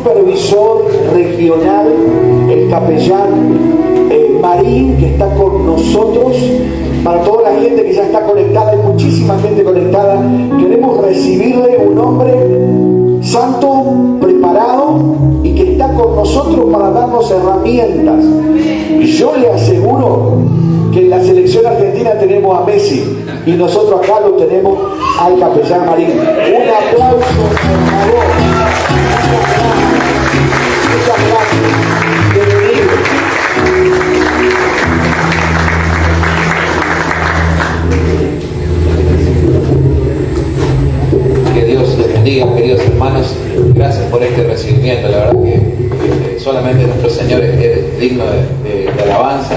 supervisor regional, el capellán Marín, que está con nosotros. Para toda la gente que ya está conectada, hay muchísima gente conectada, queremos recibirle un hombre santo, preparado y que está con nosotros para darnos herramientas. Yo le aseguro que en la selección argentina tenemos a Messi y nosotros acá lo tenemos al capellán Marín. Un aplauso, por favor. Muchas gracias. Bienvenido. Que Dios les bendiga, queridos hermanos. Gracias por este recibimiento. La verdad que solamente nuestro Señor es digno de alabanza.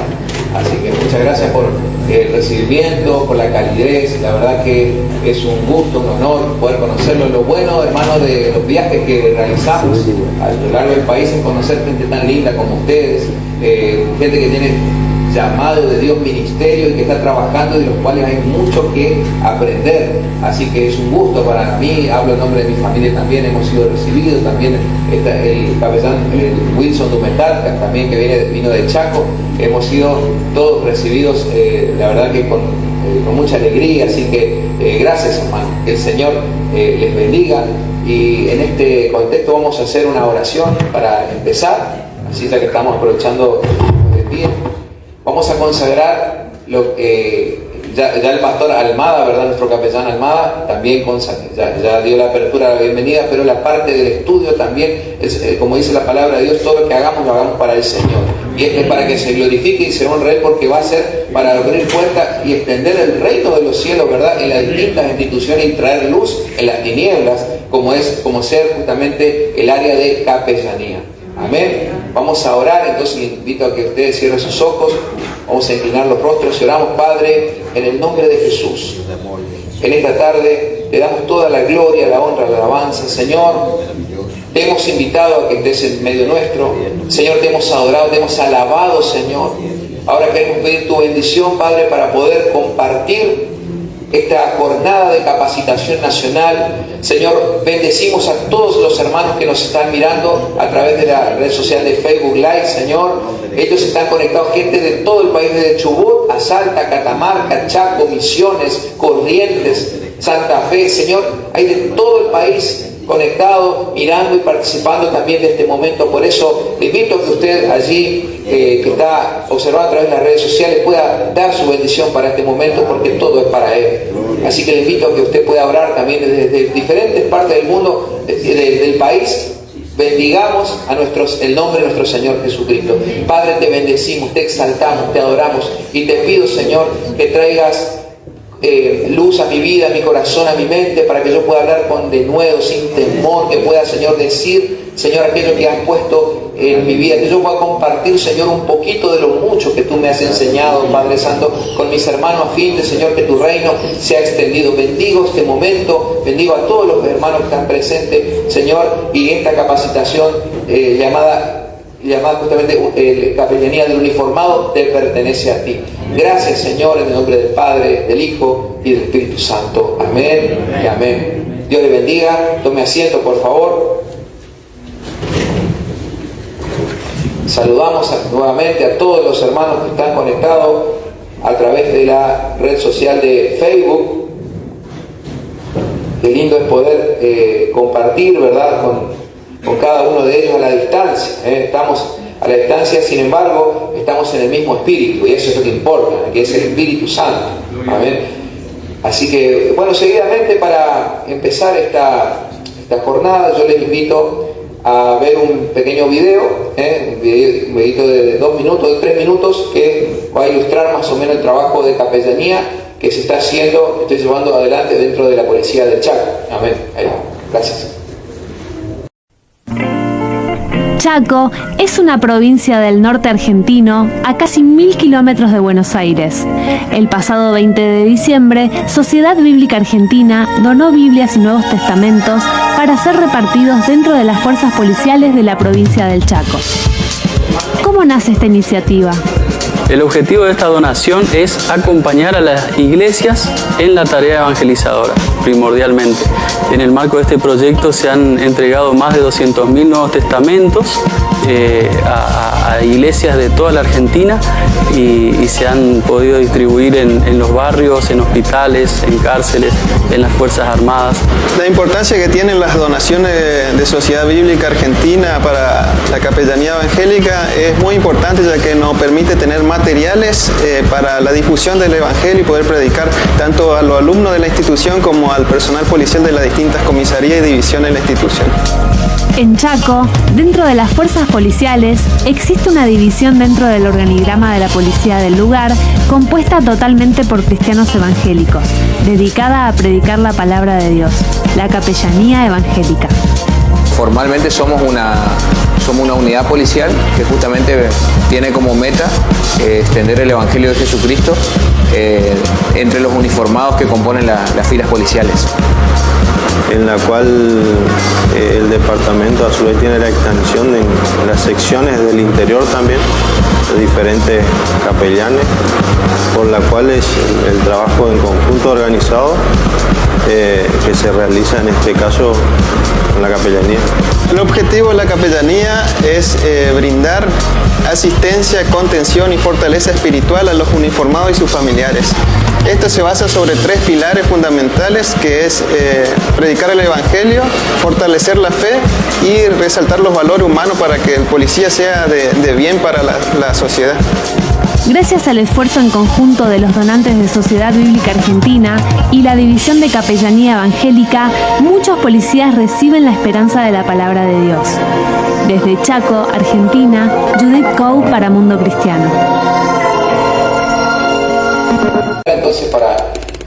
Así que muchas gracias por el recibimiento, por la calidez. La verdad que es un gusto, un honor poder conocerlos. Lo bueno, hermanos, de los viajes que realizamos a lo largo del país es conocer gente tan linda como ustedes, gente que tiene llamado de Dios ministerio y que está trabajando y de los cuales hay mucho que aprender. Así que es un gusto para mí. Hablo en nombre de mi familia también, hemos sido recibidos. También está el capellán Wilson Dumetal, también que vino de Chaco. Hemos sido todos recibidos, la verdad que con mucha alegría. Así que gracias, hermano, que el Señor les bendiga. Y en este contexto vamos a hacer una oración para empezar, así ya que estamos aprovechando el tiempo. Vamos a consagrar lo que ya el pastor Almada, ¿verdad? Nuestro capellán Almada también ya dio la apertura, la bienvenida, pero la parte del estudio también es, como dice la palabra de Dios, todo lo que hagamos lo hagamos para el Señor. Y es para que se glorifique y se honre Él, porque va a ser para abrir puertas y extender el reino de los cielos, ¿verdad? En las distintas instituciones y traer luz en las tinieblas, como ser justamente el área de capellanía. Amén. Vamos a orar, entonces les invito a que ustedes cierren sus ojos, vamos a inclinar los rostros y oramos. Padre, en el nombre de Jesús, en esta tarde te damos toda la gloria, la honra, la alabanza. Señor, te hemos invitado a que estés en medio nuestro. Señor, te hemos adorado, te hemos alabado, Señor. Ahora queremos pedir tu bendición, Padre, para poder compartir esta jornada de capacitación nacional. Señor, bendecimos a todos los hermanos que nos están mirando a través de la red social de Facebook Live, Señor. Ellos están conectados, gente de todo el país, desde Chubut a Salta, Catamarca, Chaco, Misiones, Corrientes, Santa Fe, Señor. Hay de todo el país conectado, mirando y participando también de este momento. Por eso le invito a que usted allí, que está observando a través de las redes sociales, pueda dar su bendición para este momento, porque todo es para Él. Así que le invito a que usted pueda orar también desde diferentes partes del mundo, del país. Bendigamos el nombre de nuestro Señor Jesucristo. Padre, te bendecimos, te exaltamos, te adoramos y te pido, Señor, que traigas luz a mi vida, a mi corazón, a mi mente, para que yo pueda hablar con denuedo, sin temor, que pueda, Señor, decir, Señor, aquello que has puesto en mi vida, que yo pueda compartir, Señor, un poquito de lo mucho que tú me has enseñado, Padre Santo, con mis hermanos, a fin de, Señor, que tu reino sea extendido. Bendigo este momento, bendigo a todos los hermanos que están presentes, Señor, y esta capacitación llamada justamente capellanía del uniformado te pertenece a ti. Gracias, Señor, en el nombre del Padre, del Hijo y del Espíritu Santo. Amén y amén. Dios le bendiga. Tome asiento, por favor. Saludamos nuevamente a todos los hermanos que están conectados a través de la red social de Facebook. Qué lindo es poder compartir, ¿verdad?, con cada uno de ellos a la distancia. Estamos a la distancia, sin embargo, estamos en el mismo espíritu, y eso es lo que importa, que es el Espíritu Santo. Amén. Así que, bueno, seguidamente, para empezar esta jornada, yo les invito a ver un pequeño video, un videito de 2 minutos, de 3 minutos, que va a ilustrar más o menos el trabajo de capellanía que se está haciendo, estoy llevando adelante dentro de la Policía del Chaco. Amén. Gracias. Chaco es una provincia del norte argentino a casi 1000 kilómetros de Buenos Aires. El pasado 20 de diciembre, Sociedad Bíblica Argentina donó Biblias y Nuevos Testamentos para ser repartidos dentro de las fuerzas policiales de la provincia del Chaco. ¿Cómo nace esta iniciativa? El objetivo de esta donación es acompañar a las iglesias en la tarea evangelizadora, primordialmente. En el marco de este proyecto se han entregado más de 200.000 nuevos testamentos a iglesias de toda la Argentina y se han podido distribuir en los barrios, en hospitales, en cárceles, en las Fuerzas Armadas. La importancia que tienen las donaciones de Sociedad Bíblica Argentina para la capellanía evangélica es muy importante, ya que nos permite tener materiales para la difusión del Evangelio y poder predicar tanto a los alumnos de la institución como al personal policial de las distintas comisarías y divisiones de la institución. En Chaco, dentro de las fuerzas policiales, existe una división dentro del organigrama de la policía del lugar, compuesta totalmente por cristianos evangélicos, dedicada a predicar la palabra de Dios, la Capellanía Evangélica. Formalmente somos una unidad policial que justamente tiene como meta extender el Evangelio de Jesucristo entre los uniformados que componen las filas policiales. En la cual el departamento a su vez tiene la extensión en las secciones del interior también, de diferentes capellanes, por la cual es el trabajo en conjunto organizado que se realiza en este caso con la capellanía. El objetivo de la capellanía es brindar asistencia, contención y fortaleza espiritual a los uniformados y sus familiares. Esto se basa sobre 3 pilares fundamentales, que es predicar el Evangelio, fortalecer la fe y resaltar los valores humanos para que el policía sea de bien para la sociedad. Gracias al esfuerzo en conjunto de los donantes de Sociedad Bíblica Argentina y la División de Capellanía Evangélica, muchos policías reciben la esperanza de la palabra de Dios. Desde Chaco, Argentina, Judith Coe para Mundo Cristiano. Entonces,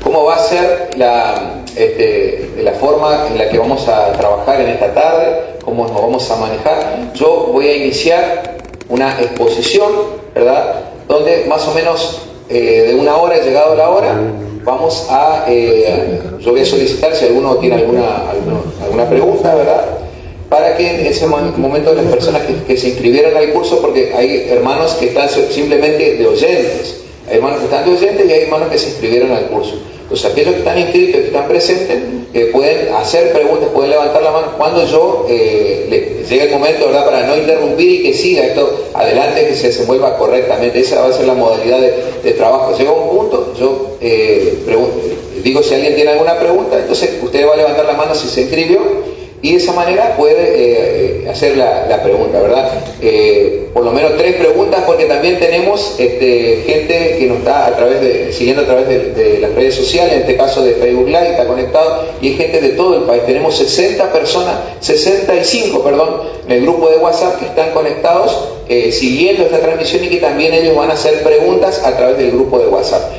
¿cómo va a ser la forma en la que vamos a trabajar en esta tarde? ¿Cómo nos vamos a manejar? Yo voy a iniciar una exposición, ¿verdad?, donde más o menos de una hora, llegado la hora, vamos a, yo voy a solicitar si alguno tiene alguna pregunta, ¿verdad?, para que en ese momento las personas que se inscribieron al curso, porque hay hermanos que están simplemente de oyentes, hay hermanos que están de oyentes y hay hermanos que se inscribieron al curso. Entonces aquellos que están inscritos, que están presentes, pueden hacer preguntas, pueden levantar la mano cuando yo llegue el momento, ¿verdad?, para no interrumpir y que siga esto adelante, que se desenvuelva correctamente. Esa va a ser la modalidad de trabajo. Llega un punto, yo digo si alguien tiene alguna pregunta, entonces usted va a levantar la mano si se inscribió y de esa manera puede hacer la pregunta, ¿verdad? Por lo menos 3 preguntas, porque también tenemos gente que nos está siguiendo a través de las redes sociales, en este caso de Facebook Live, está conectado, y hay gente de todo el país. Tenemos 65, en el grupo de WhatsApp que están conectados siguiendo esta transmisión y que también ellos van a hacer preguntas a través del grupo de WhatsApp.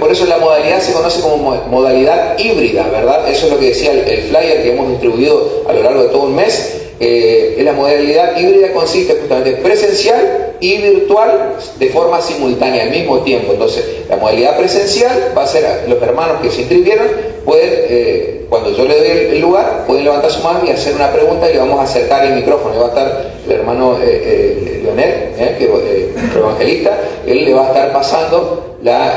Por eso la modalidad se conoce como modalidad híbrida, ¿verdad? Eso es lo que decía el flyer que hemos distribuido a lo largo de todo un mes. La modalidad híbrida consiste justamente en presencial y virtual de forma simultánea al mismo tiempo. Entonces, la modalidad presencial va a ser los hermanos que se inscribieron, pueden, cuando yo le doy el lugar, pueden levantar su mano y hacer una pregunta y le vamos a acercar el micrófono. Y va a estar el hermano Leonel, que es evangelista, él le va a estar pasando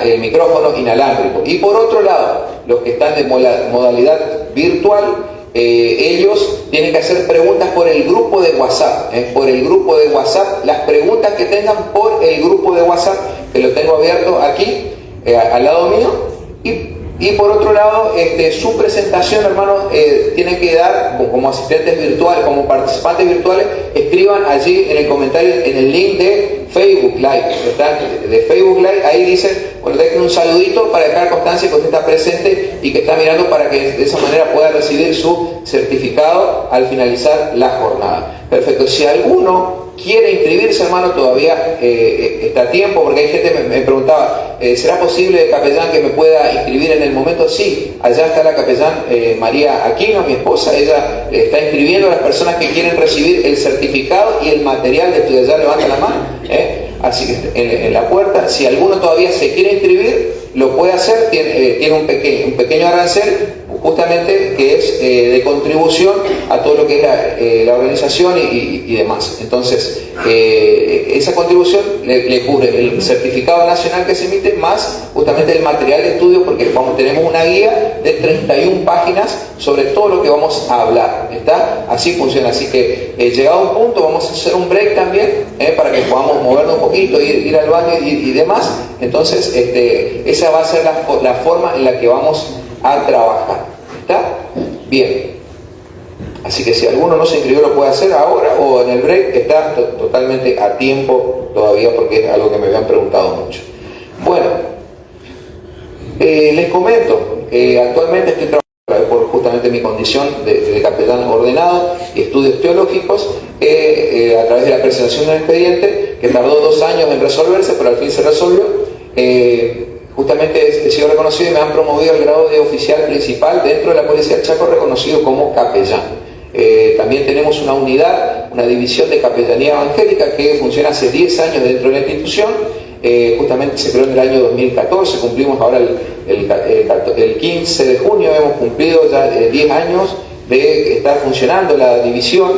el micrófono inalámbrico. Y por otro lado, los que están de modalidad virtual, ellos tienen que hacer preguntas por el grupo de WhatsApp, las preguntas que tengan por el grupo de WhatsApp, que lo tengo abierto aquí, al lado mío, y por otro lado, su presentación, hermanos, tienen que dar como asistentes virtuales, como participantes virtuales, escriban allí en el comentario, en el link de Facebook Live, de Facebook Live, ahí dicen, dejen un saludito para dejar constancia que usted está presente y que está mirando, para que de esa manera pueda recibir su certificado al finalizar la jornada. Perfecto. Si alguno quiere inscribirse, hermano, todavía está a tiempo, porque hay gente que me preguntaba, ¿será posible, capellán, que me pueda inscribir en el momento? Sí, allá está la capellán María Aquino, mi esposa, ella está inscribiendo a las personas que quieren recibir el certificado y el material de estudio. Ya levanta la mano, así que en la puerta, si alguno todavía se quiere inscribir, lo puede hacer, tiene un pequeño arancel, justamente que es de contribución a todo lo que es la organización y demás. Entonces, esa contribución le cubre el certificado nacional que se emite más justamente el material de estudio, porque tenemos una guía de 31 páginas sobre todo lo que vamos a hablar. ¿Está? Así funciona. Así que llegado a un punto vamos a hacer un break también para que podamos movernos un poquito, ir al baño y demás. Entonces, esa va a ser la forma en la que vamos a trabajar. ¿Está? Bien. Así que si alguno no se inscribió lo puede hacer ahora o en el break, está totalmente a tiempo todavía, porque es algo que me habían preguntado mucho. Bueno, les comento, actualmente estoy trabajando por justamente mi condición de capellán ordenado y estudios teológicos, a través de la presentación de un expediente que tardó 2 años en resolverse, pero al fin se resolvió. Justamente he sido reconocido y me han promovido al grado de oficial principal dentro de la Policía del Chaco, reconocido como capellán. También tenemos una unidad, una división de capellanía evangélica que funciona hace 10 años dentro de la institución. Justamente se creó en el año 2014, cumplimos ahora el 15 de junio, hemos cumplido ya 10 años de estar funcionando la división,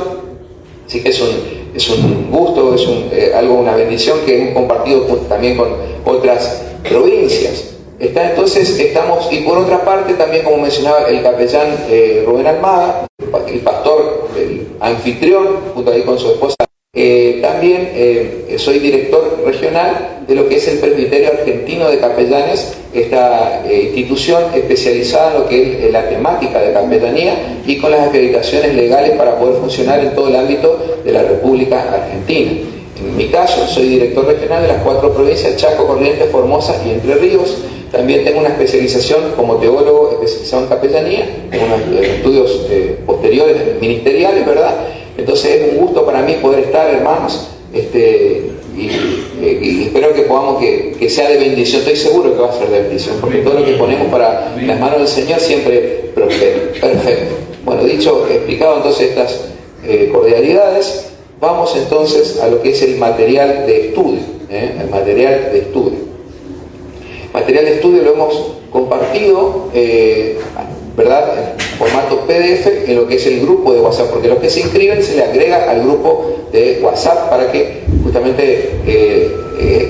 así que es un gusto, es una bendición que hemos compartido también con otras provincias. Entonces estamos, y por otra parte también, como mencionaba el capellán Rubén Almada, el pastor, el anfitrión, junto ahí con su esposa, también soy director regional de lo que es el Presbiterio Argentino de Capellanes, esta institución especializada en lo que es la temática de capellanía y con las acreditaciones legales para poder funcionar en todo el ámbito de la República Argentina. En mi caso, soy director regional de las 4 provincias: Chaco, Corrientes, Formosa y Entre Ríos. También tengo una especialización como teólogo especializado en capellanía, tengo unos estudios posteriores ministeriales, ¿verdad? Entonces es un gusto para mí poder estar, hermanos, y espero que podamos, que sea de bendición. Estoy seguro que va a ser de bendición, porque todo lo que ponemos para las manos del Señor siempre prospera. Perfecto. Bueno, explicado entonces estas cordialidades, vamos entonces a lo que es el material de estudio. El material de estudio. Material de estudio lo hemos compartido, ¿verdad?, en formato PDF en lo que es el grupo de WhatsApp, porque los que se inscriben se le agrega al grupo de WhatsApp para que justamente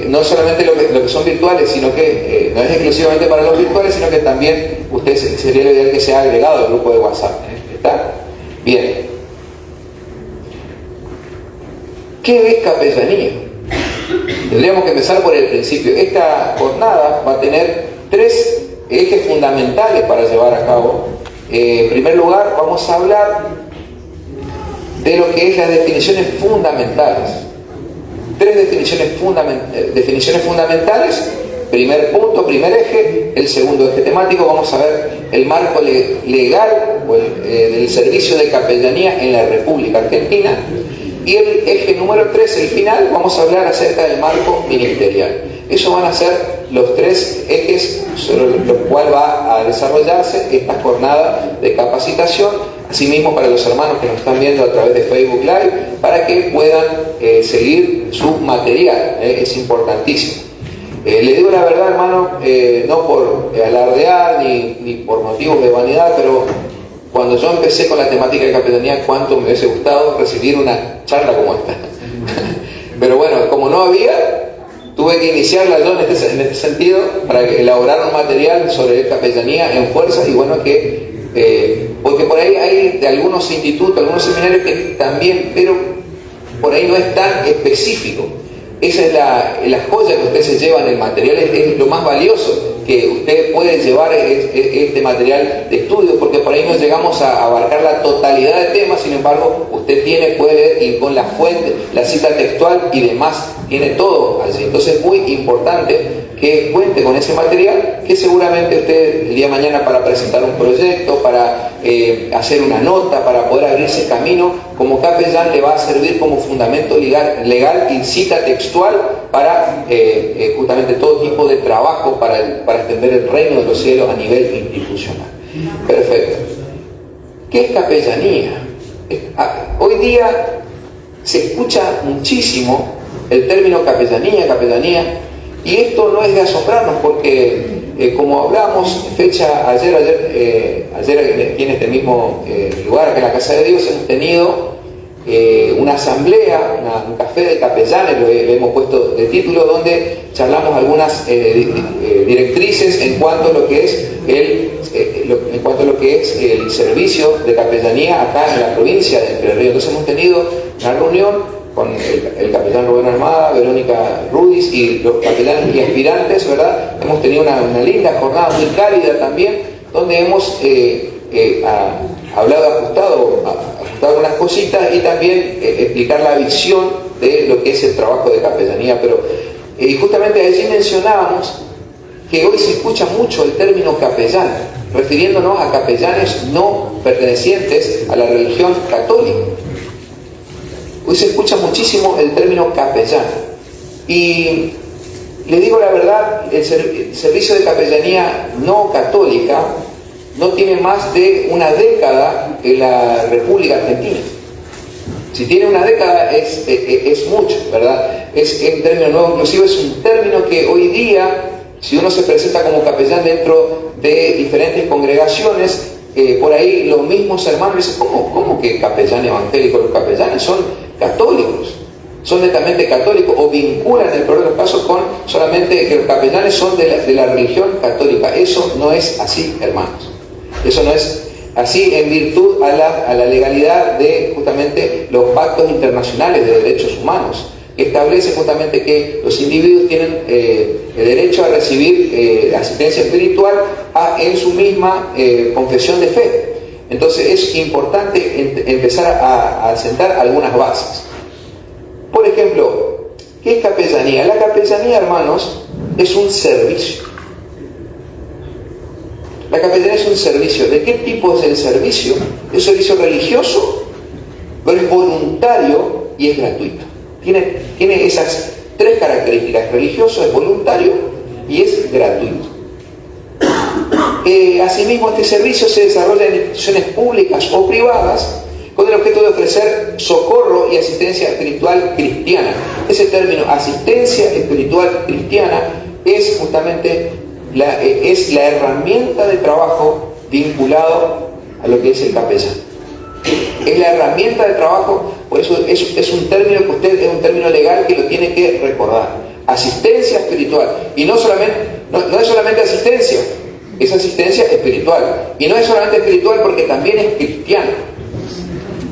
no solamente lo que son virtuales, sino que no es exclusivamente para los virtuales, sino que también sería lo ideal que sea agregado al grupo de WhatsApp. ¿Está? Bien. ¿Qué es capellanía? Tendríamos que empezar por el principio. Esta jornada va a tener 3 ejes fundamentales para llevar a cabo. En primer lugar, vamos a hablar de lo que es las definiciones fundamentales. 3 definiciones fundamentales. Primer punto, primer eje. El segundo eje temático, vamos a ver el marco legal o del servicio de capellanía en la República Argentina. Y el eje número 3, el final, vamos a hablar acerca del marco ministerial. Esos van a ser los 3 ejes sobre los cuales va a desarrollarse esta jornada de capacitación. Asimismo, para los hermanos que nos están viendo a través de Facebook Live, para que puedan seguir su material. Es importantísimo. Le digo la verdad, hermano, no por alardear ni por motivos de vanidad, pero cuando yo empecé con la temática de capellanía, cuánto me hubiese gustado recibir una charla como esta. Pero bueno, como no había, tuve que iniciarla yo en este sentido para elaborar un material sobre capellanía en fuerza. Y bueno, porque por ahí hay de algunos institutos, algunos seminarios que también, pero por ahí no es tan específico. Esa es la joya que usted se lleva en el material, es lo más valioso que usted puede llevar este material de estudio, porque por ahí no llegamos a abarcar la totalidad de temas. Sin embargo, usted puede ir con la fuente, la cita textual y demás, tiene todo allí. Entonces es muy importante que cuente con ese material, que seguramente usted el día de mañana, para presentar un proyecto, para hacer una nota, para poder abrirse camino como capellán, le va a servir como fundamento legal y cita textual para justamente todo tipo de trabajo para extender el reino de los cielos a nivel institucional. Perfecto. ¿Qué es capellanía? Hoy día se escucha muchísimo el término capellanía, y esto no es de asombrarnos, porque como hablamos, ayer aquí en este mismo lugar, acá en la Casa de Dios, hemos tenido una asamblea, un café de capellanes, le hemos puesto de título, donde charlamos algunas directrices en cuanto a lo que es el servicio de capellanía acá en la provincia de Entre Ríos. Entonces hemos tenido una reunión con el capellán Rubén Armada, Verónica Rudis y los capellanes y aspirantes, ¿verdad? Hemos tenido una linda jornada, muy cálida también, donde hemos ajustado algunas cositas y también explicar la visión de lo que es el trabajo de capellanía. Pero justamente allí mencionábamos que hoy se escucha mucho el término capellán, refiriéndonos a capellanes no pertenecientes a la religión católica. Hoy se escucha muchísimo el término capellán. Y les digo la verdad, el servicio de capellanía no católica no tiene más de una década en la República Argentina. Si tiene una década es mucho, ¿verdad? Es un término nuevo, inclusive es un término que hoy día, si uno se presenta como capellán dentro de diferentes congregaciones, por ahí los mismos hermanos dicen, ¿cómo que capellán evangélico? Los capellanes son católicos, son netamente católicos, o vinculan en el peor de los casos con solamente que los capellanes son de la religión católica. Eso no es así, hermanos. Eso no es así en virtud a la legalidad de justamente los pactos internacionales de derechos humanos, que establece justamente que los individuos tienen el derecho a recibir asistencia espiritual en su misma confesión de fe. Entonces es importante empezar a sentar algunas bases. Por ejemplo, ¿qué es capellanía? La capellanía, hermanos, es un servicio. La capellanía es un servicio. ¿De qué tipo es el servicio? Es un servicio religioso, pero es voluntario y es gratuito. Tiene esas tres características: religioso, es voluntario y es gratuito. Asimismo, este servicio se desarrolla en instituciones públicas o privadas con el objeto de ofrecer socorro y asistencia espiritual cristiana. Ese término, asistencia espiritual cristiana, es justamente la herramienta de trabajo vinculado a lo que es el capellán. Es la herramienta de trabajo, por eso es un término que es un término legal que lo tiene que recordar. Asistencia espiritual. Y no es solamente asistencia, es asistencia espiritual. Y no es solamente espiritual porque también es cristiana.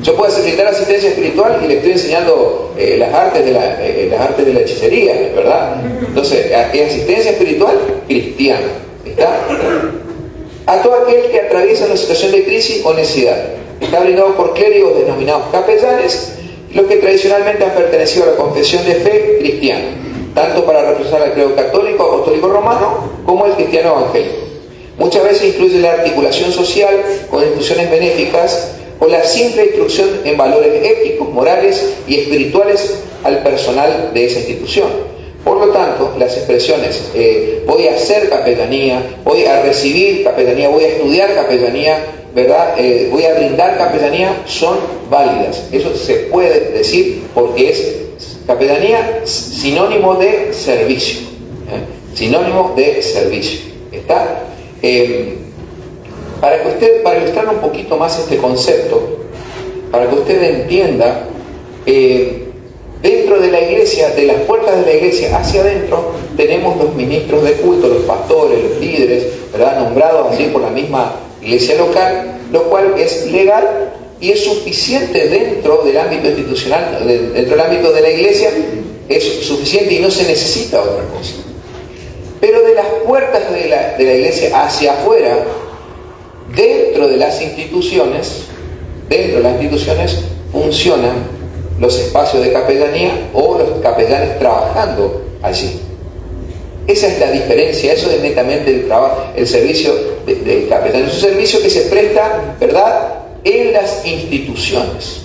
Yo puedo brindar asistencia espiritual y le estoy enseñando las artes de la hechicería, ¿verdad? Entonces, es asistencia espiritual cristiana. ¿Está? A todo aquel que atraviesa una situación de crisis o necesidad. Está brindado por clérigos denominados capellanes, los que tradicionalmente han pertenecido a la confesión de fe cristiana, tanto para representar al credo católico, apostólico romano, como el cristiano evangélico. Muchas veces incluye la articulación social con instituciones benéficas o la simple instrucción en valores éticos, morales y espirituales al personal de esa institución. Por lo tanto, las expresiones voy a hacer capellanía, voy a recibir capellanía, voy a estudiar capellanía, ¿verdad? Voy a brindar capellanía, son válidas. Eso se puede decir porque es capellanía sinónimo de servicio. Sinónimo de servicio. ¿Está? Para ilustrar un poquito más este concepto, para que usted entienda, dentro de la iglesia, de las puertas de la iglesia hacia adentro, tenemos los ministros de culto, los pastores, los líderes, ¿verdad? Nombrados allí por la misma iglesia local, lo cual es legal y es suficiente dentro del ámbito institucional, dentro del ámbito de la iglesia, es suficiente y no se necesita otra cosa. Pero de las puertas de la iglesia hacia afuera, dentro de las instituciones funcionan los espacios de capellanía o los capellanes trabajando allí. Esa es la diferencia, eso es netamente el servicio del capellán. Es un servicio que se presta, ¿verdad?, en las instituciones.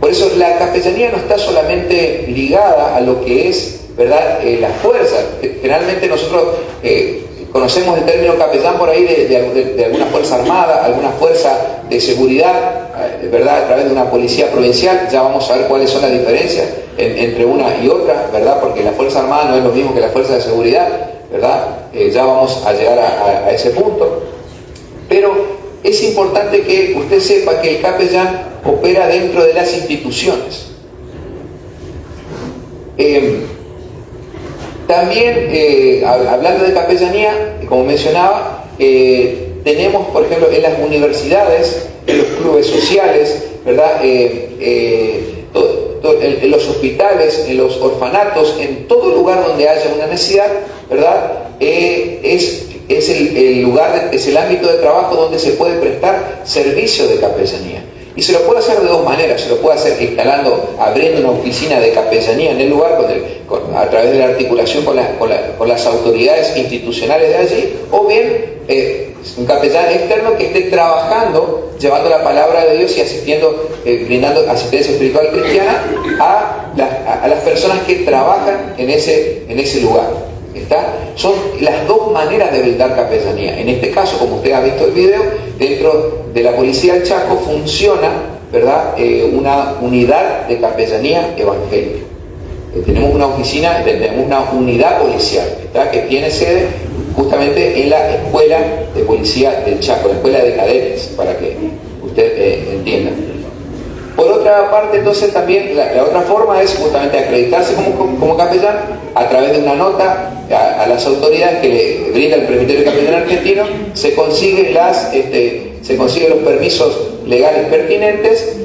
Por eso la capellanía no está solamente ligada a lo que es, ¿verdad?, la fuerza. Generalmente nosotros conocemos el término capellán por ahí de alguna fuerza armada, alguna fuerza de seguridad, ¿verdad?, a través de una policía provincial. Ya vamos a ver cuáles son las diferencias entre una y otra, ¿verdad?, porque la fuerza armada no es lo mismo que la fuerza de seguridad, ¿verdad? ya vamos a llegar a ese punto. Pero es importante que usted sepa que el capellán opera dentro de las instituciones. También, hablando de capellanía, como mencionaba, tenemos, por ejemplo, en las universidades, en los clubes sociales, ¿verdad? En los hospitales, en los orfanatos, en todo lugar donde haya una necesidad, ¿verdad? Es el lugar, es el ámbito de trabajo donde se puede prestar servicio de capellanía. Y se lo puede hacer de dos maneras. Se lo puede hacer abriendo una oficina de capellanía en el lugar a través de la articulación con las autoridades institucionales de allí, o bien un capellán externo que esté trabajando, llevando la palabra de Dios y brindando asistencia espiritual cristiana a las personas que trabajan en ese lugar. Son las dos maneras de brindar capellanía. En este caso, como usted ha visto el video, dentro de la Policía del Chaco funciona, ¿verdad? Una unidad de capellanía evangélica. Tenemos una oficina, tenemos una unidad policial, ¿verdad? Que tiene sede justamente en la Escuela de Policía del Chaco, la Escuela de Cadetes, para que usted entienda. Por otra parte, entonces, también la otra forma es justamente acreditarse como capellán a través de una nota a las autoridades que le brinda el Presbiterio Capellán Argentino. Se consiguen los permisos legales pertinentes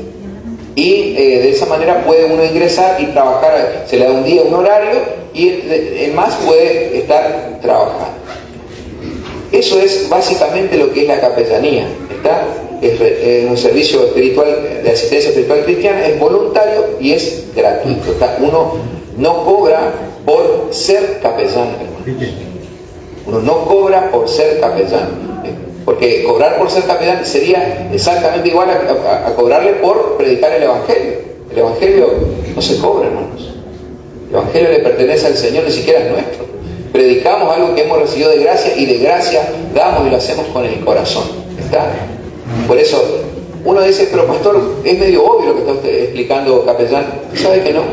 y de esa manera puede uno ingresar y trabajar. Se le da un día, un horario, y el más puede estar trabajando. Eso es básicamente lo que es la capellanía. Es un servicio espiritual de asistencia espiritual cristiana, es voluntario y es gratuito. Uno no cobra por ser capellán, hermanos. Uno no cobra por ser capellán, porque cobrar por ser capellán sería exactamente igual a cobrarle por predicar el Evangelio. El Evangelio no se cobra, hermanos. El Evangelio le pertenece al Señor, ni siquiera es nuestro. Predicamos algo que hemos recibido de gracia, y de gracia damos y lo hacemos con el corazón. Por eso uno dice: pero pastor, es medio obvio lo que está usted explicando, capellán. ¿Sabe que no?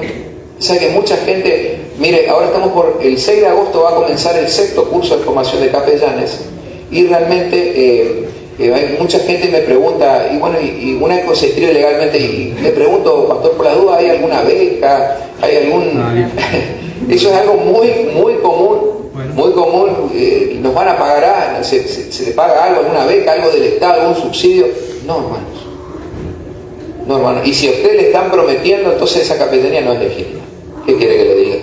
¿Sabe que mucha gente, mire, ahora estamos el 6 de agosto va a comenzar el 6º curso de formación de capellanes, y realmente mucha gente me pregunta, y bueno, y una cosa se escribe legalmente, y le pregunto: pastor, por la duda, ¿hay alguna beca? ¿Hay algún...? Eso es algo muy, muy común. Muy común. ¿Nos van a pagar? ¿Se le paga algo, alguna beca, algo del Estado, algún subsidio? No, hermanos. No, hermanos. Y si a usted le están prometiendo, entonces esa capellanía no es legítima. ¿Qué quiere que le diga?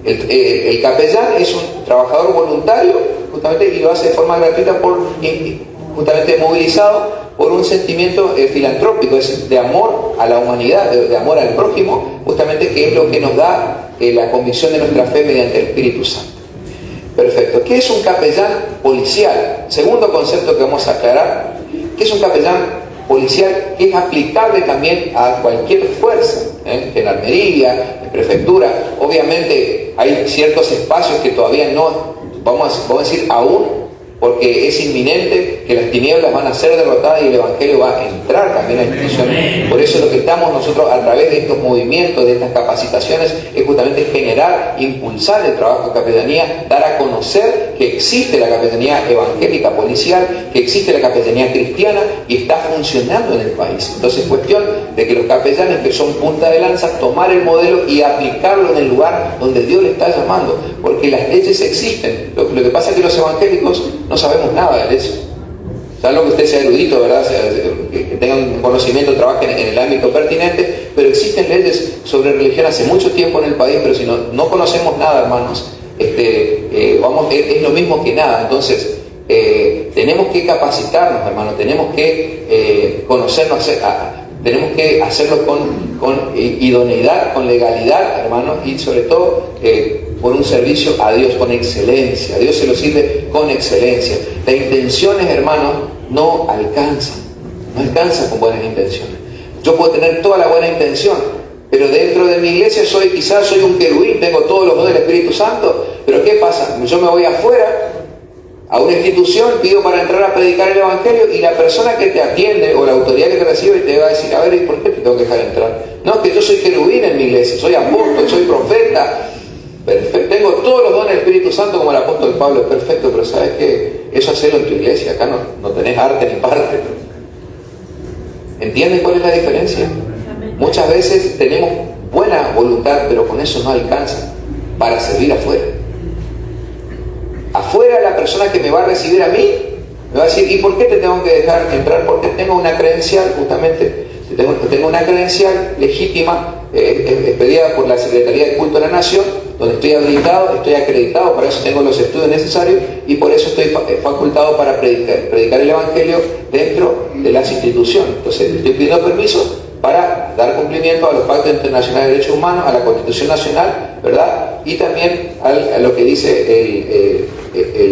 El capellán es un trabajador voluntario, justamente, y lo hace de forma gratuita, justamente movilizado por un sentimiento filantrópico, es de amor a la humanidad, de amor al prójimo, justamente, que es lo que nos da la convicción de nuestra fe mediante el Espíritu Santo. Perfecto. ¿Qué es un capellán policial? Segundo concepto que vamos a aclarar: ¿qué es un capellán policial? Que es aplicable también a cualquier fuerza, gendarmería, prefectura. Obviamente hay ciertos espacios que todavía no, vamos a decir aún, porque es inminente que las tinieblas van a ser derrotadas y el Evangelio va a entrar también a la institución. Por eso lo que estamos nosotros a través de estos movimientos, de estas capacitaciones, es justamente generar, impulsar el trabajo de capellanía, dar a conocer que existe la capellanía evangélica policial, que existe la capellanía cristiana y está funcionando en el país. Entonces es cuestión de que los capellanes, que son punta de lanza, tomar el modelo y aplicarlo en el lugar donde Dios le está llamando, porque las leyes existen. Lo que pasa es que los evangélicos no sabemos nada de eso. Salvo que usted sea erudito, ¿verdad? Que tenga un conocimiento, trabaje en el ámbito pertinente, pero existen leyes sobre religión hace mucho tiempo en el país, pero si no conocemos nada, hermanos, es lo mismo que nada. Entonces, tenemos que capacitarnos, hermanos, tenemos que conocernos, tenemos que hacerlo con idoneidad, con legalidad, hermanos, y sobre todo por un servicio a Dios con excelencia. A Dios se lo sirve con excelencia. Las intenciones, hermanos, no alcanzan con buenas intenciones. Yo puedo tener toda la buena intención, pero dentro de mi iglesia quizás soy un querubín, tengo todos los dones del Espíritu Santo, pero ¿qué pasa? Yo me voy afuera a una institución, pido para entrar a predicar el Evangelio, y la persona que te atiende o la autoridad que te recibe te va a decir: a ver, ¿y por qué te tengo que dejar entrar? No, que yo soy querubín en mi iglesia, soy apóstol, soy profeta. Perfecto, tengo todos los dones del Espíritu Santo como el apóstol Pablo, es perfecto, pero ¿sabes qué? Eso hacelo en tu iglesia, acá no tenés arte ni parte. ¿Entienden cuál es la diferencia? Muchas veces tenemos buena voluntad, pero con eso no alcanza para servir afuera. Afuera la persona que me va a recibir a mí me va a decir, ¿y por qué te tengo que dejar entrar? Porque tengo una credencial, justamente, tengo una credencial legítima, expedida por la Secretaría de Culto de la Nación, donde estoy habilitado, estoy acreditado, para eso tengo los estudios necesarios y por eso estoy facultado para predicar el Evangelio dentro de las instituciones. Entonces estoy pidiendo permiso para dar cumplimiento a los pactos internacionales de derechos humanos, a la Constitución Nacional, ¿verdad? Y también a lo que dice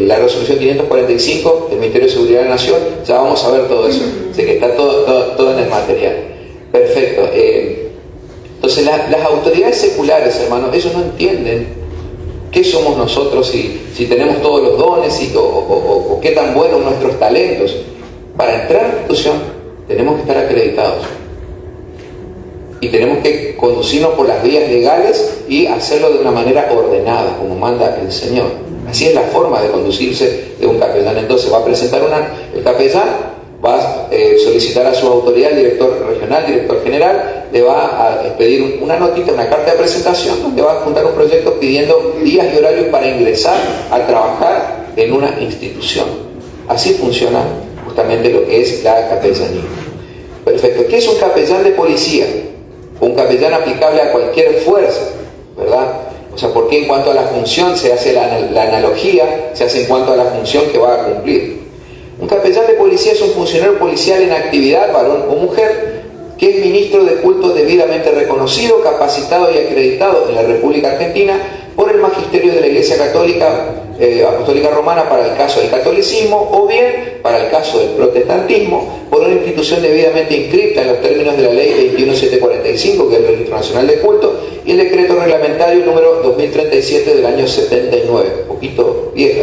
la resolución 545 del Ministerio de Seguridad de la Nación. Ya vamos a ver todo eso, así que está todo en el material. Perfecto. Entonces las autoridades seculares, hermanos, ellos no entienden qué somos nosotros, si tenemos todos los dones o qué tan buenos nuestros talentos. Para entrar a la institución tenemos que estar acreditados y tenemos que conducirnos por las vías legales y hacerlo de una manera ordenada, como manda el Señor. Así es la forma de conducirse de un capellán. Entonces va a presentar el capellán, va a solicitar a su autoridad, el director regional, director general, le va a expedir una notita, una carta de presentación, donde va a juntar un proyecto pidiendo días y horarios para ingresar a trabajar en una institución. Así funciona justamente lo que es la capellanía. Perfecto. ¿Qué es un capellán de policía? Un capellán aplicable a cualquier fuerza, ¿verdad? O sea, porque en cuanto a la función se hace la analogía, se hace en cuanto a la función que va a cumplir. Un capellán de policía es un funcionario policial en actividad, varón o mujer, que es ministro de culto debidamente reconocido, capacitado y acreditado en la República Argentina por el magisterio de la Iglesia Católica Apostólica Romana para el caso del catolicismo, o bien para el caso del protestantismo, por una institución debidamente inscripta en los términos de la ley 21745, que es el Registro Nacional de Culto, y el decreto reglamentario número 2037 del año 79, un poquito vieja.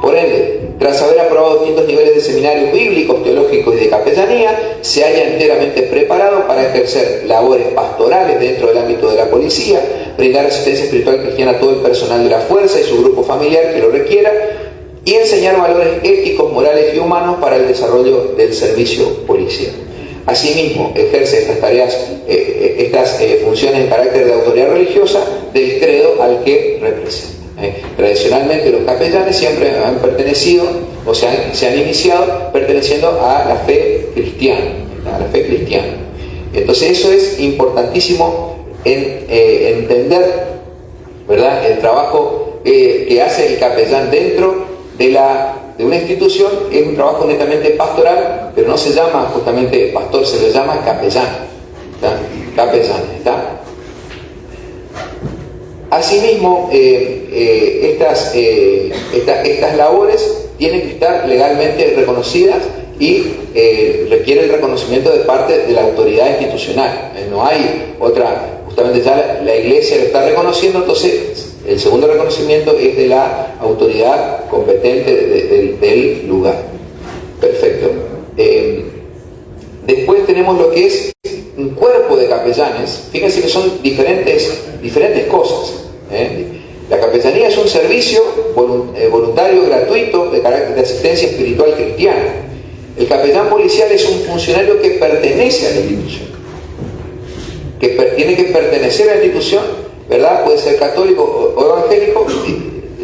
Por ende, tras haber aprobado distintos niveles de seminarios bíblicos, teológicos y de capellanía, se halla enteramente preparado para ejercer labores pastorales dentro del ámbito de la policía, brindar asistencia espiritual cristiana a todo el personal de la fuerza y su grupo familiar que lo requiera, y enseñar valores éticos, morales y humanos para el desarrollo del servicio policial. Asimismo, ejerce estas tareas, estas funciones en carácter de autoridad religiosa del credo al que representa. Tradicionalmente los capellanes siempre han pertenecido o se han iniciado perteneciendo a la fe cristiana, Entonces eso es importantísimo entender, ¿verdad? El trabajo que hace el capellán dentro de una institución es un trabajo netamente pastoral, pero no se llama justamente pastor, se le llama capellán, ¿está? Capellán, ¿está? Asimismo, estas labores tienen que estar legalmente reconocidas y requiere el reconocimiento de parte de la autoridad institucional. No hay otra, justamente ya la Iglesia lo está reconociendo, entonces el segundo reconocimiento es de la autoridad competente del lugar. Perfecto. Después tenemos lo que es un cuerpo de capellanes. Fíjense que son diferentes cosas. La capellanía es un servicio voluntario gratuito de carácter de asistencia espiritual cristiana. El capellán policial es un funcionario que pertenece a la institución, que tiene que pertenecer a la institución, ¿verdad? Puede ser católico o evangélico,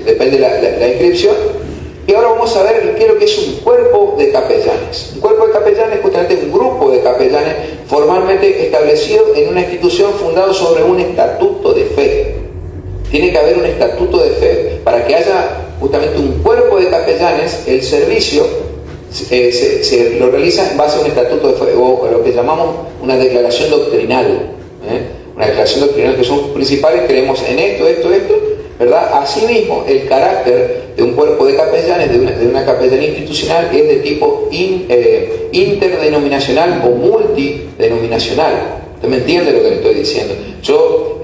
depende de la inscripción. Y ahora vamos a ver qué es lo que es un cuerpo de capellanes. Un cuerpo de capellanes es justamente un grupo de capellanes formalmente establecido en una institución fundado sobre un estatuto de fe. Tiene que haber un estatuto de fe para que haya justamente un cuerpo de capellanes. El servicio se lo realiza en base a un estatuto de fe, o lo que llamamos una declaración doctrinal. Una declaración doctrinal que son principales, creemos en esto, ¿verdad? Asimismo, el carácter de un cuerpo de capellanes, de una capellanía institucional, es de tipo interdenominacional o multidenominacional. ¿Usted me entiende lo que le estoy diciendo?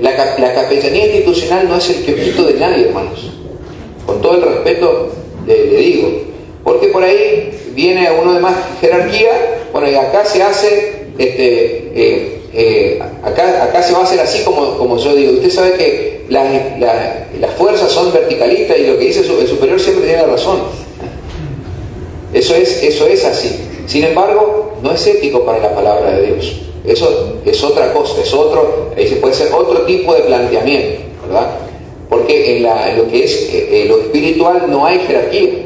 La capellanía institucional no es el kiosquito de nadie, hermanos. Con todo el respeto le digo. Porque por ahí viene uno de más jerarquía, bueno, y acá se hace acá se va a hacer así como yo digo. Usted sabe que las fuerzas son verticalistas y lo que dice el superior siempre tiene la razón. Eso es así. Sin embargo, no es ético para la palabra de Dios. Eso es otra cosa, puede ser otro tipo de planteamiento, ¿verdad? Porque en lo que es lo espiritual no hay jerarquía.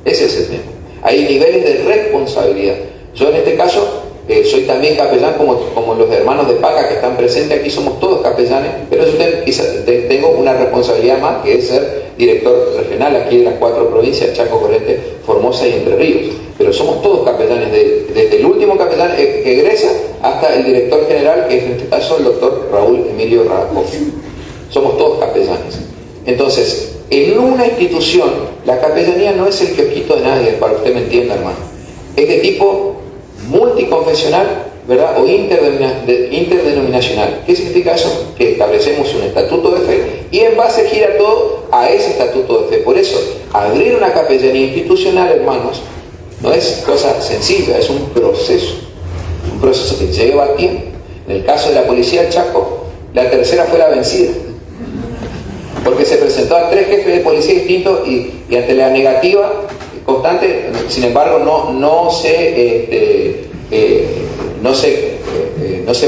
Ese es el tema. Hay niveles de responsabilidad. Yo en este caso soy también capellán como los hermanos de Paca que están presentes aquí, somos todos capellanes, pero yo tengo una responsabilidad más, que es ser director regional aquí de las 4 provincias, Chaco, Corrientes, Formosa y Entre Ríos. Pero somos todos capellanes, desde el último capellán que egresa hasta el director general, que es en este caso el doctor Raúl Emilio Radakov. Somos todos capellanes. Entonces, en una institución, la capellanía no es el kiosquito de nadie, para que usted me entienda, hermano. Es de tipo multiconfesional, ¿verdad? O interdenominacional. ¿Qué significa eso? Que establecemos un estatuto de fe y en base gira todo a ese estatuto de fe. Por eso, abrir una capellanía institucional, hermanos, no es cosa sencilla, es un proceso que lleva tiempo. En el caso de la policía del Chaco, la tercera fue la vencida, porque se presentó a 3 jefes de policía distintos y ante la negativa constante, sin embargo, no se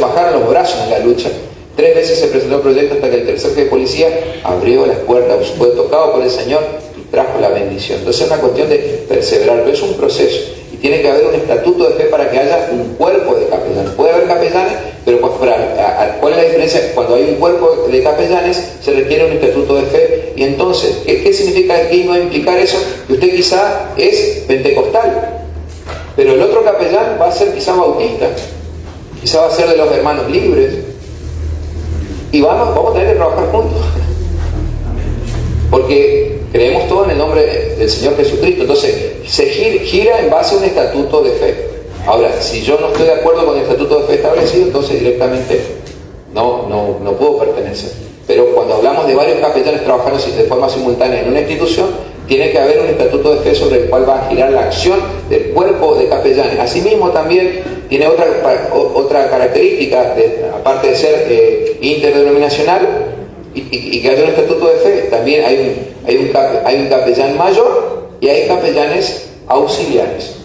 bajaron los brazos en la lucha. 3 veces se presentó el proyecto hasta que el tercer jefe de policía abrió las puertas, fue tocado por el Señor y trajo la bendición. Entonces es una cuestión de perseverar, pero es un proceso y tiene que haber un estatuto de fe para que haya un cuerpo de capellanes. Puede haber capellanes, pero ¿cuál es la diferencia? Cuando hay un cuerpo de capellanes se requiere un estatuto de fe. Y entonces, ¿qué significa aquí? No implicar eso, que usted quizá es pentecostal, pero el otro capellán va a ser quizá bautista, quizá va a ser de los hermanos libres, y vamos a tener que trabajar juntos, porque creemos todo en el nombre del Señor Jesucristo. Entonces se gira en base a un estatuto de fe. Ahora, si yo no estoy de acuerdo con el estatuto de fe establecido, entonces directamente no puedo pertenecer. Pero cuando hablamos de varios capellanes trabajando de forma simultánea en una institución, tiene que haber un estatuto de fe sobre el cual va a girar la acción del cuerpo de capellanes. Asimismo también tiene otra característica, aparte de ser interdenominacional y que haya un estatuto de fe, también hay un capellán mayor y hay capellanes auxiliares.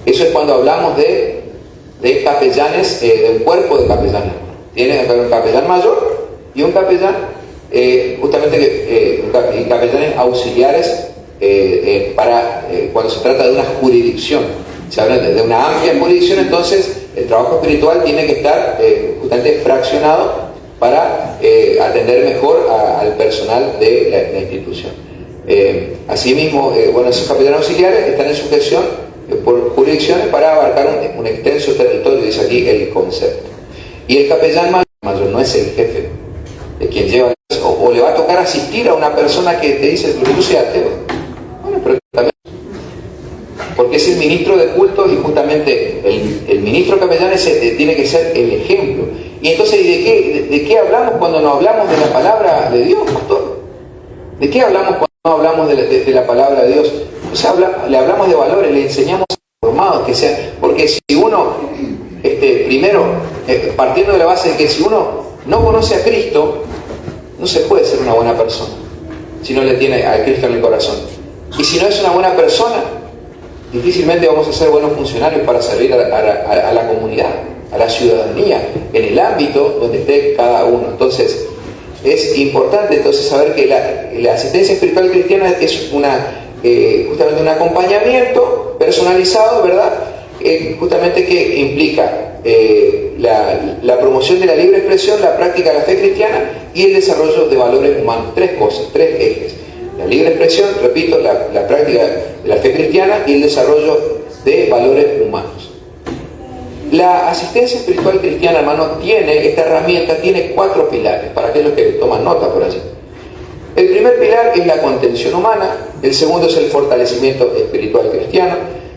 Eso es cuando hablamos de capellanes, de un cuerpo de capellanes. Tiene que haber un capellán mayor y un capellán, capellanes auxiliares para cuando se trata de una jurisdicción. Se habla de una amplia jurisdicción, entonces el trabajo espiritual tiene que estar justamente fraccionado para atender mejor al personal de la institución. Asimismo, esos capellanes auxiliares están en sujeción por jurisdicciones para abarcar un extenso territorio, dice aquí el concepto. Y el capellán mayor no es el jefe de quien lleva, o le va a tocar asistir a una persona que te dice, yo soy ateo. Bueno, pero también, porque es el ministro de culto y justamente el ministro capellán tiene que ser el ejemplo. Y entonces, ¿de qué hablamos cuando no hablamos de la palabra de Dios, pastor? ¿De qué hablamos cuando no hablamos de la palabra de Dios? O sea, le hablamos de valores, le enseñamos formados que sean, porque si uno, primero, partiendo de la base de que si uno no conoce a Cristo, no se puede ser una buena persona si no le tiene a Cristo en el corazón. Y si no es una buena persona, difícilmente vamos a ser buenos funcionarios para servir a la comunidad, a la ciudadanía, en el ámbito donde esté cada uno. Entonces, es importante saber que la asistencia espiritual cristiana es justamente un acompañamiento personalizado, ¿verdad? Justamente que implica la promoción de la libre expresión, la práctica de la fe cristiana y el desarrollo de valores humanos. 3 cosas, 3 ejes. La libre expresión, repito, la práctica de la fe cristiana y el desarrollo de valores humanos. La asistencia espiritual cristiana, hermano, esta herramienta tiene 4 pilares, para aquellos que toman nota por allí. El primer pilar es la contención humana, el segundo es el fortalecimiento espiritual cristiano,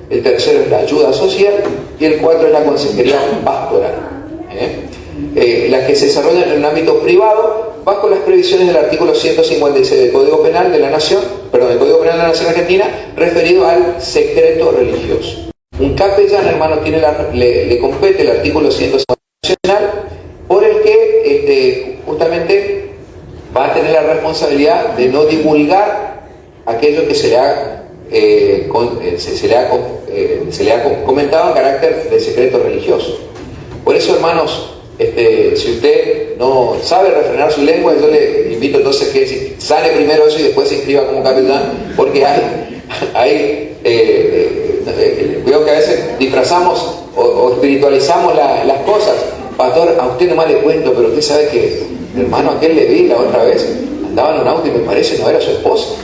el tercero es la ayuda social y el 4 es la consejería pastoral. Las que se desarrollan en un ámbito privado bajo las previsiones del artículo 156 del Código Penal de la Nación, del Código Penal de la Nación Argentina, referido al secreto religioso. Un capellán, hermano, le compete el artículo 156 institucional por el que justamente va a tener la responsabilidad de no divulgar aquello que se le ha comentado en carácter de secreto religioso. Por eso, hermanos, si usted no sabe refrenar su lengua, yo le invito entonces que sale primero eso y después se inscriba como capellán, porque veo que a veces disfrazamos o espiritualizamos las cosas. Pastor, a usted nomás le cuento, pero usted sabe que el hermano aquel le vi la otra vez, andaba en un auto y me parece no era su esposo.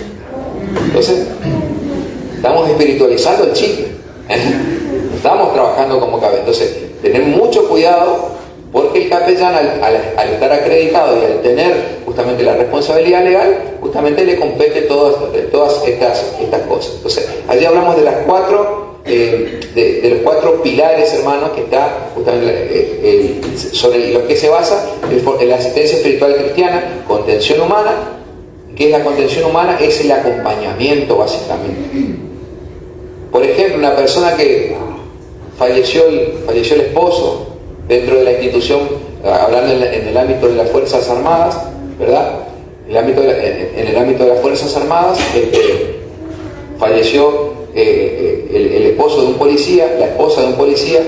Entonces, estamos espiritualizando el chicle. Estamos trabajando como capellán. Entonces, tener mucho cuidado, porque el capellán al estar acreditado y al tener justamente la responsabilidad legal, justamente le compete todas estas cosas. Entonces, allí hablamos de las de los 4 pilares, hermanos, que está justamente sobre los que se basa la asistencia espiritual cristiana. Contención humana. ¿Qué es la contención humana? Es el acompañamiento, básicamente. Por ejemplo, una persona que falleció el esposo dentro de la institución, hablando en el ámbito de las Fuerzas Armadas, ¿verdad? En el ámbito de las Fuerzas Armadas, falleció el esposo de un policía, la esposa de un policía,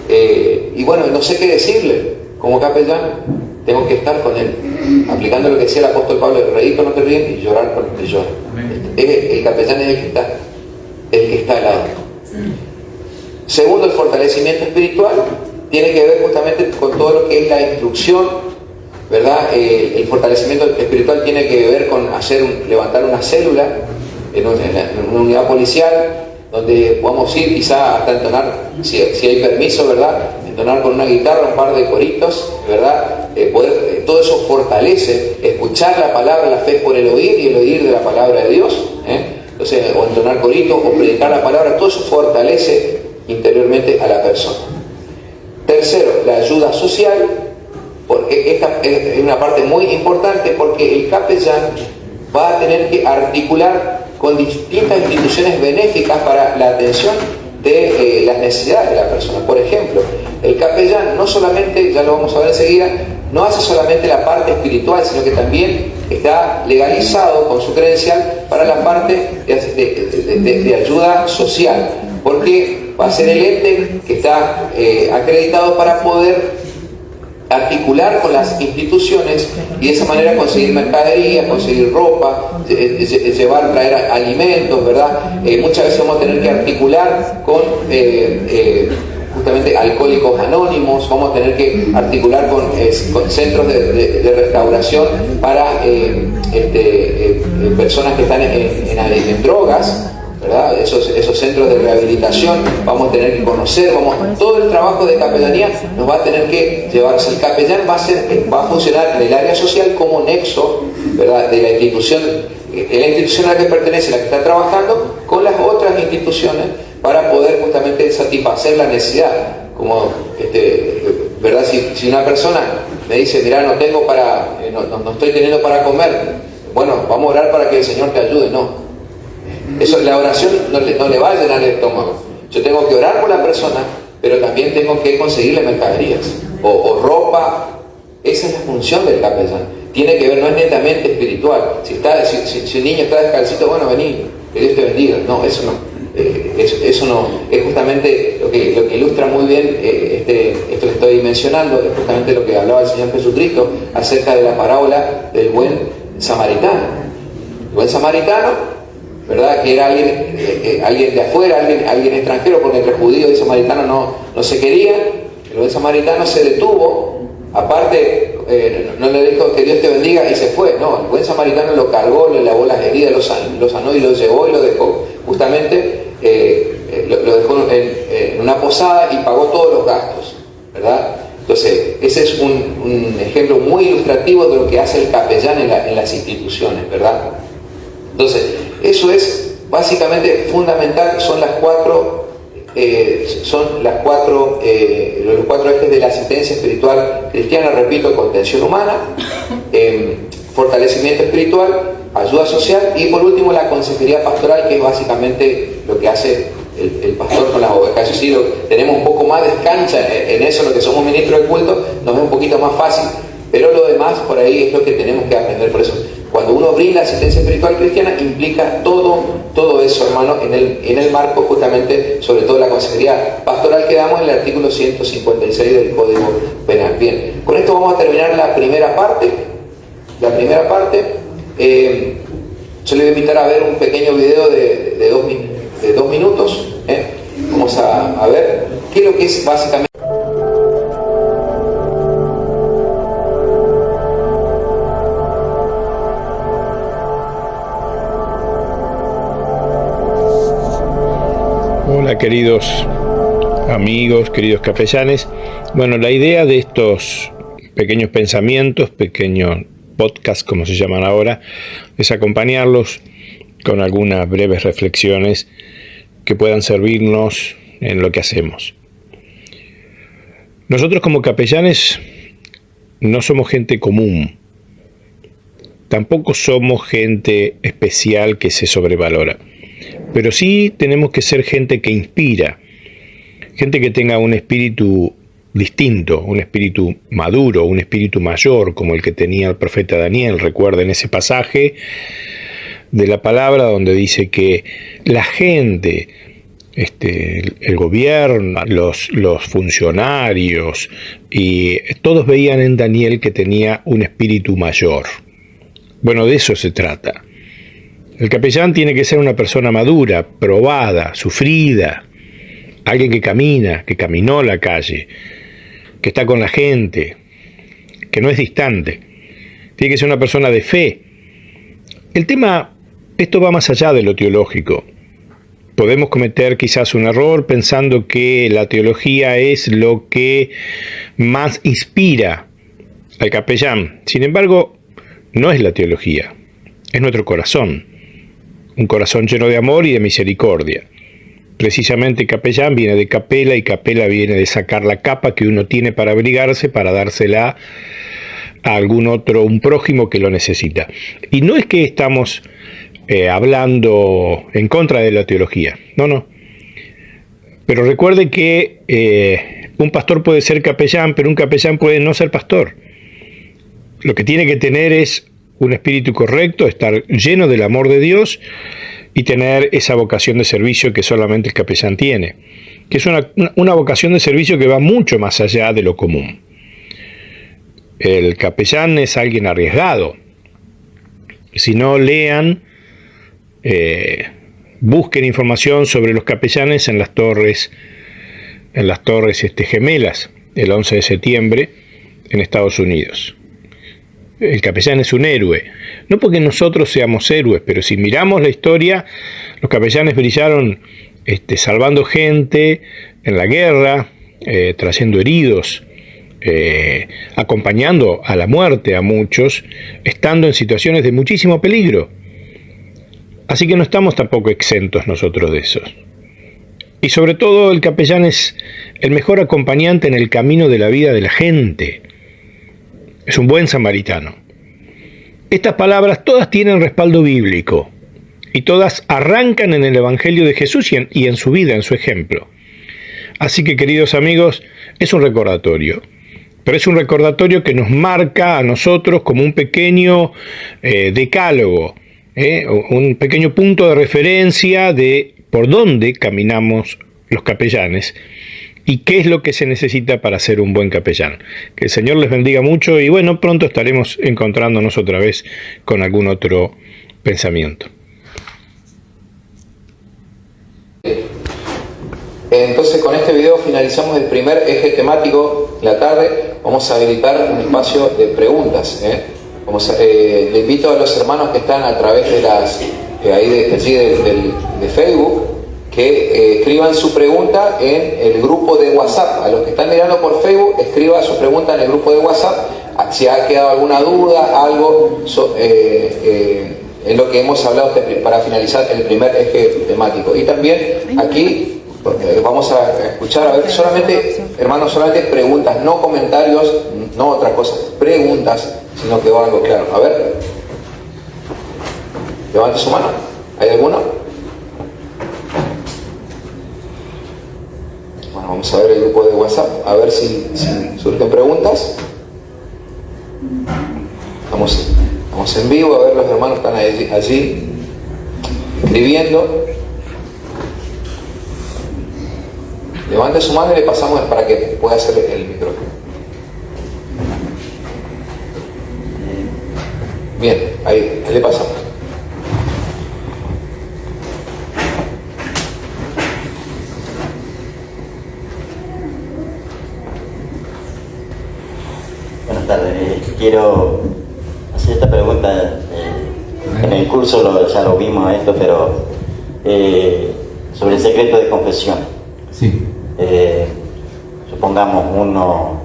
y bueno, no sé qué decirle. Como capellán, tengo que estar con él, aplicando lo que decía el apóstol Pablo: reír con los que ríen y llorar con los que lloran. El capellán es el que está al lado. Segundo, el fortalecimiento espiritual tiene que ver justamente con todo lo que es la instrucción, ¿verdad? El fortalecimiento espiritual tiene que ver con levantar una célula en una unidad policial, donde podamos ir quizá hasta entonar, si hay permiso, ¿verdad?, entonar con una guitarra un par de coritos, ¿verdad? Todo eso fortalece. Escuchar la palabra, la fe es por el oír, y el oír de la palabra de Dios, entonces, o entonar coritos o predicar la palabra, todo eso fortalece interiormente a la persona. Tercero, la ayuda social, porque esta es una parte muy importante, porque el capellán va a tener que articular con distintas instituciones benéficas para la atención de las necesidades de la persona. Por ejemplo, el capellán no solamente, ya lo vamos a ver enseguida, no hace solamente la parte espiritual, sino que también está legalizado con su credencial para la parte de ayuda social, porque va a ser el ente que está acreditado para poder articular con las instituciones y de esa manera conseguir mercadería, conseguir ropa, traer alimentos, ¿verdad? Muchas veces vamos a tener que articular con justamente alcohólicos anónimos, vamos a tener que articular con centros de restauración para personas que están en drogas, ¿verdad? Esos centros de rehabilitación vamos a tener que conocer, todo el trabajo de capellanía nos va a tener que llevar. O sea, el capellán va a funcionar en el área social como nexo, ¿verdad?, de la institución a la que pertenece, la que está trabajando, con las otras instituciones para poder justamente satisfacer la necesidad. Como, ¿verdad? Si una persona me dice: mira, no estoy teniendo para comer, bueno, vamos a orar para que el Señor te ayude. No. Eso, la oración no le va a llenar el estómago. Yo tengo que orar por la persona, pero también tengo que conseguirle mercaderías o ropa. Esa es la función del capellán. Tiene que ver, no es netamente espiritual. Si un niño está descalcito, bueno, vení, que Dios te bendiga. No, eso no. Eso no. Es justamente lo que ilustra muy bien esto que estoy mencionando, es justamente lo que hablaba el Señor Jesucristo acerca de la parábola del buen samaritano. El buen samaritano, ¿verdad?, que era alguien de afuera, alguien extranjero, porque entre judíos y samaritanos no se querían. El buen samaritano se detuvo, aparte no le dijo que Dios te bendiga y se fue. No, el buen samaritano lo cargó, le lavó las heridas, lo sanó y lo llevó y lo dejó. Justamente lo dejó en una posada y pagó todos los gastos, ¿verdad? Entonces, ese es un ejemplo muy ilustrativo de lo que hace el capellán en las instituciones, ¿verdad? Entonces, eso es básicamente fundamental. Son los cuatro ejes de la asistencia espiritual cristiana. Repito: contención humana, fortalecimiento espiritual, ayuda social y por último la consejería pastoral, que es básicamente lo que hace el pastor con las ovejas. Sí, tenemos un poco más de cancha en eso, lo que somos ministros de culto, nos es un poquito más fácil, pero lo demás por ahí es lo que tenemos que aprender. Por eso, cuando uno brinda asistencia espiritual cristiana, implica todo eso, hermano, en el marco justamente, sobre todo la consejería pastoral que damos en el artículo 156 del Código Penal. Bien, con esto vamos a terminar la primera parte. Yo le voy a invitar a ver un pequeño video de 2 minutos. Vamos a ver qué es lo que es básicamente. Hola queridos amigos, queridos capellanes. Bueno, la idea de estos pequeños pensamientos, pequeños podcasts como se llaman ahora, es acompañarlos con algunas breves reflexiones que puedan servirnos en lo que hacemos. Nosotros como capellanes no somos gente común, tampoco somos gente especial que se sobrevalora. Pero sí tenemos que ser gente que inspira, gente que tenga un espíritu distinto, un espíritu maduro, un espíritu mayor, como el que tenía el profeta Daniel. Recuerden ese pasaje de la palabra donde dice que la gente, el gobierno, los funcionarios, y todos veían en Daniel que tenía un espíritu mayor. Bueno, de eso se trata. El capellán tiene que ser una persona madura, probada, sufrida, alguien que camina, que caminó la calle, que está con la gente, que no es distante. Tiene que ser una persona de fe. El tema, esto va más allá de lo teológico. Podemos cometer quizás un error pensando que la teología es lo que más inspira al capellán. Sin embargo, no es la teología, es nuestro corazón. Un corazón lleno de amor y de misericordia. Precisamente capellán viene de capela, y capela viene de sacar la capa que uno tiene para abrigarse, para dársela a algún otro, un prójimo que lo necesita. Y no es que estamos hablando en contra de la teología, no. Pero recuerde que un pastor puede ser capellán, pero un capellán puede no ser pastor. Lo que tiene que tener es un espíritu correcto, estar lleno del amor de Dios y tener esa vocación de servicio que solamente el capellán tiene, que es una vocación de servicio que va mucho más allá de lo común. El capellán es alguien arriesgado. Si no, lean, busquen información sobre los capellanes en las torres gemelas, el 11 de septiembre en Estados Unidos. El capellán es un héroe, no porque nosotros seamos héroes, pero si miramos la historia, los capellanes brillaron salvando gente en la guerra, trayendo heridos, acompañando a la muerte a muchos, estando en situaciones de muchísimo peligro. Así que no estamos tampoco exentos nosotros de eso. Y sobre todo el capellán es el mejor acompañante en el camino de la vida de la gente. Es un buen samaritano. Estas palabras todas tienen respaldo bíblico y todas arrancan en el Evangelio de Jesús y en su vida, en su ejemplo. Así que, queridos amigos, es un recordatorio. Pero es un recordatorio que nos marca a nosotros como un pequeño decálogo, un pequeño punto de referencia de por dónde caminamos los capellanes y qué es lo que se necesita para ser un buen capellán. Que el Señor les bendiga mucho y bueno, pronto estaremos encontrándonos otra vez con algún otro pensamiento. Entonces con este video finalizamos el primer eje temático de la tarde. Vamos a habilitar un espacio de preguntas. Le invito a los hermanos que están a través de de Facebook que escriban su pregunta en el grupo de WhatsApp. A los que están mirando por Facebook, escriban su pregunta en el grupo de WhatsApp. Si ha quedado alguna duda, algo en lo que hemos hablado para finalizar el primer eje temático. Y también aquí vamos a escuchar, a ver, hermanos, solamente preguntas, no comentarios, no otras cosas, preguntas, sino que va algo claro. A ver, levante su mano. ¿Hay alguno? Vamos a ver el grupo de WhatsApp, a ver si surgen preguntas. Estamos en vivo, a ver, los hermanos están allí escribiendo. Levante su mano y le pasamos para que pueda hacer el micrófono. Bien, ahí le pasamos. Buenas tardes. Quiero hacer esta pregunta. En el curso ya lo vimos esto, pero sobre el secreto de confesión. Sí. Supongamos uno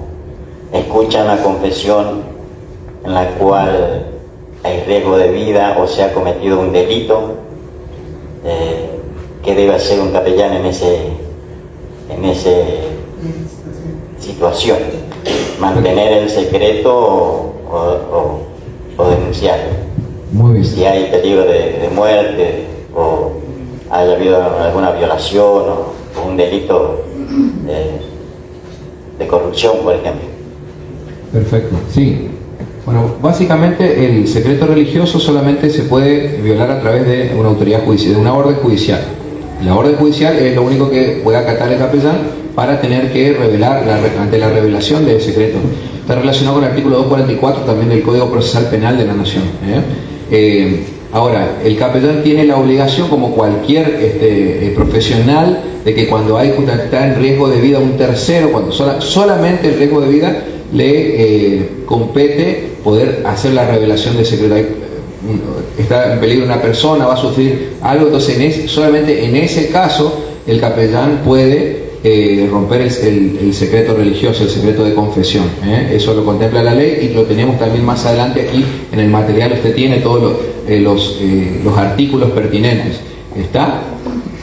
escucha una confesión en la cual hay riesgo de vida o se ha cometido un delito. ¿Qué debe hacer un capellán en esa situación? ¿Mantener el secreto o denunciarlo? Muy bien. Si hay peligro de muerte o haya habido alguna violación o un delito de corrupción, por ejemplo. Perfecto, sí. Bueno, básicamente el secreto religioso solamente se puede violar a través de una autoridad judicial, de una orden judicial. La orden judicial es lo único que puede acatar el capellán para tener que revelar ante la revelación del secreto. Está relacionado con el artículo 244 también del Código Procesal Penal de la Nación. Ahora, el capellán tiene la obligación, como cualquier profesional, de que cuando está en riesgo de vida un tercero, cuando solamente el riesgo de vida le compete poder hacer la revelación del secreto. Está en peligro una persona, va a sufrir algo, entonces solamente en ese caso el capellán puede romper el secreto religioso, el secreto de confesión. Eso lo contempla la ley y lo tenemos también más adelante aquí en el material. Usted tiene todos los artículos pertinentes. ¿Está?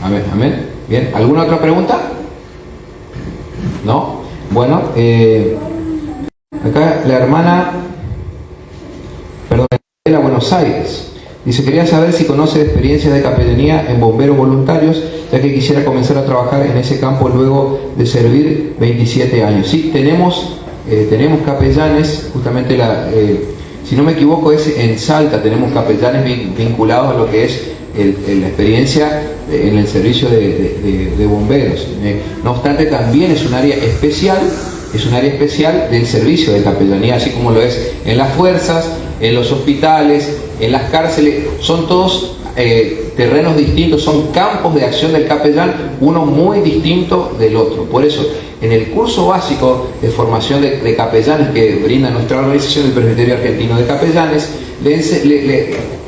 Amén, amén. Bien, ¿alguna otra pregunta? ¿No? Bueno, acá la hermana, de la Buenos Aires, dice: quería saber si conoce experiencias de capellanía en bomberos voluntarios, ya que quisiera comenzar a trabajar en ese campo luego de servir 27 años. Sí, tenemos capellanes, justamente si no me equivoco es en Salta, tenemos capellanes vinculados a lo que es la experiencia en el servicio de bomberos. No obstante, también es un área especial del servicio de capellanía, así como lo es en las fuerzas, en los hospitales, en las cárceles. Son todos terrenos distintos, son campos de acción del capellán, uno muy distinto del otro. Por eso, en el curso básico de formación de capellanes que brinda nuestra organización, el Presbiterio Argentino de Capellanes,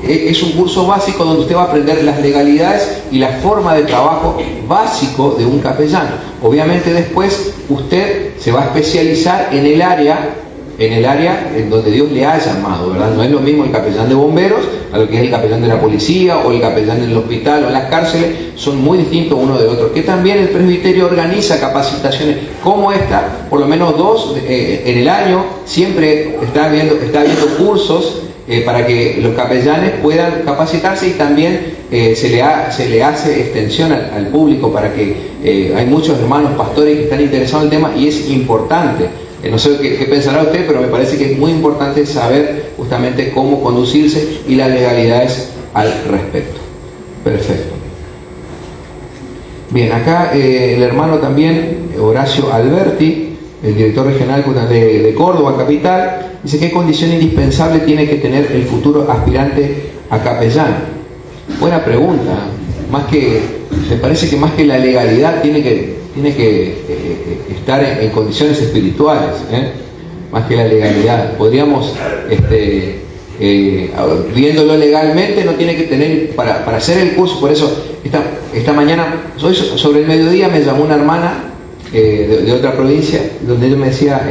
es un curso básico donde usted va a aprender las legalidades y la forma de trabajo básico de un capellán. Obviamente después usted se va a especializar en el área en donde Dios le ha llamado, ¿verdad? No es lo mismo el capellán de bomberos a lo que es el capellán de la policía o el capellán del hospital o en las cárceles. Son muy distintos uno del otro. Que también el presbiterio organiza capacitaciones como esta, por lo menos 2 en el año. Siempre está habiendo cursos para que los capellanes puedan capacitarse, y también se le hace extensión al público para que hay muchos hermanos pastores que están interesados en el tema, y es importante. No sé qué pensará usted, pero me parece que es muy importante saber justamente cómo conducirse y las legalidades al respecto. Perfecto. Bien, acá el hermano también, Horacio Alberti, el director regional de Córdoba capital, dice: ¿qué condición indispensable tiene que tener el futuro aspirante a capellán? Buena pregunta. Me parece que más que la legalidad tiene que estar en condiciones espirituales, más que la legalidad. Podríamos, viéndolo legalmente, no tiene que tener para hacer el curso. Por eso esta mañana, sobre el mediodía, me llamó una hermana de otra provincia, donde ella me decía,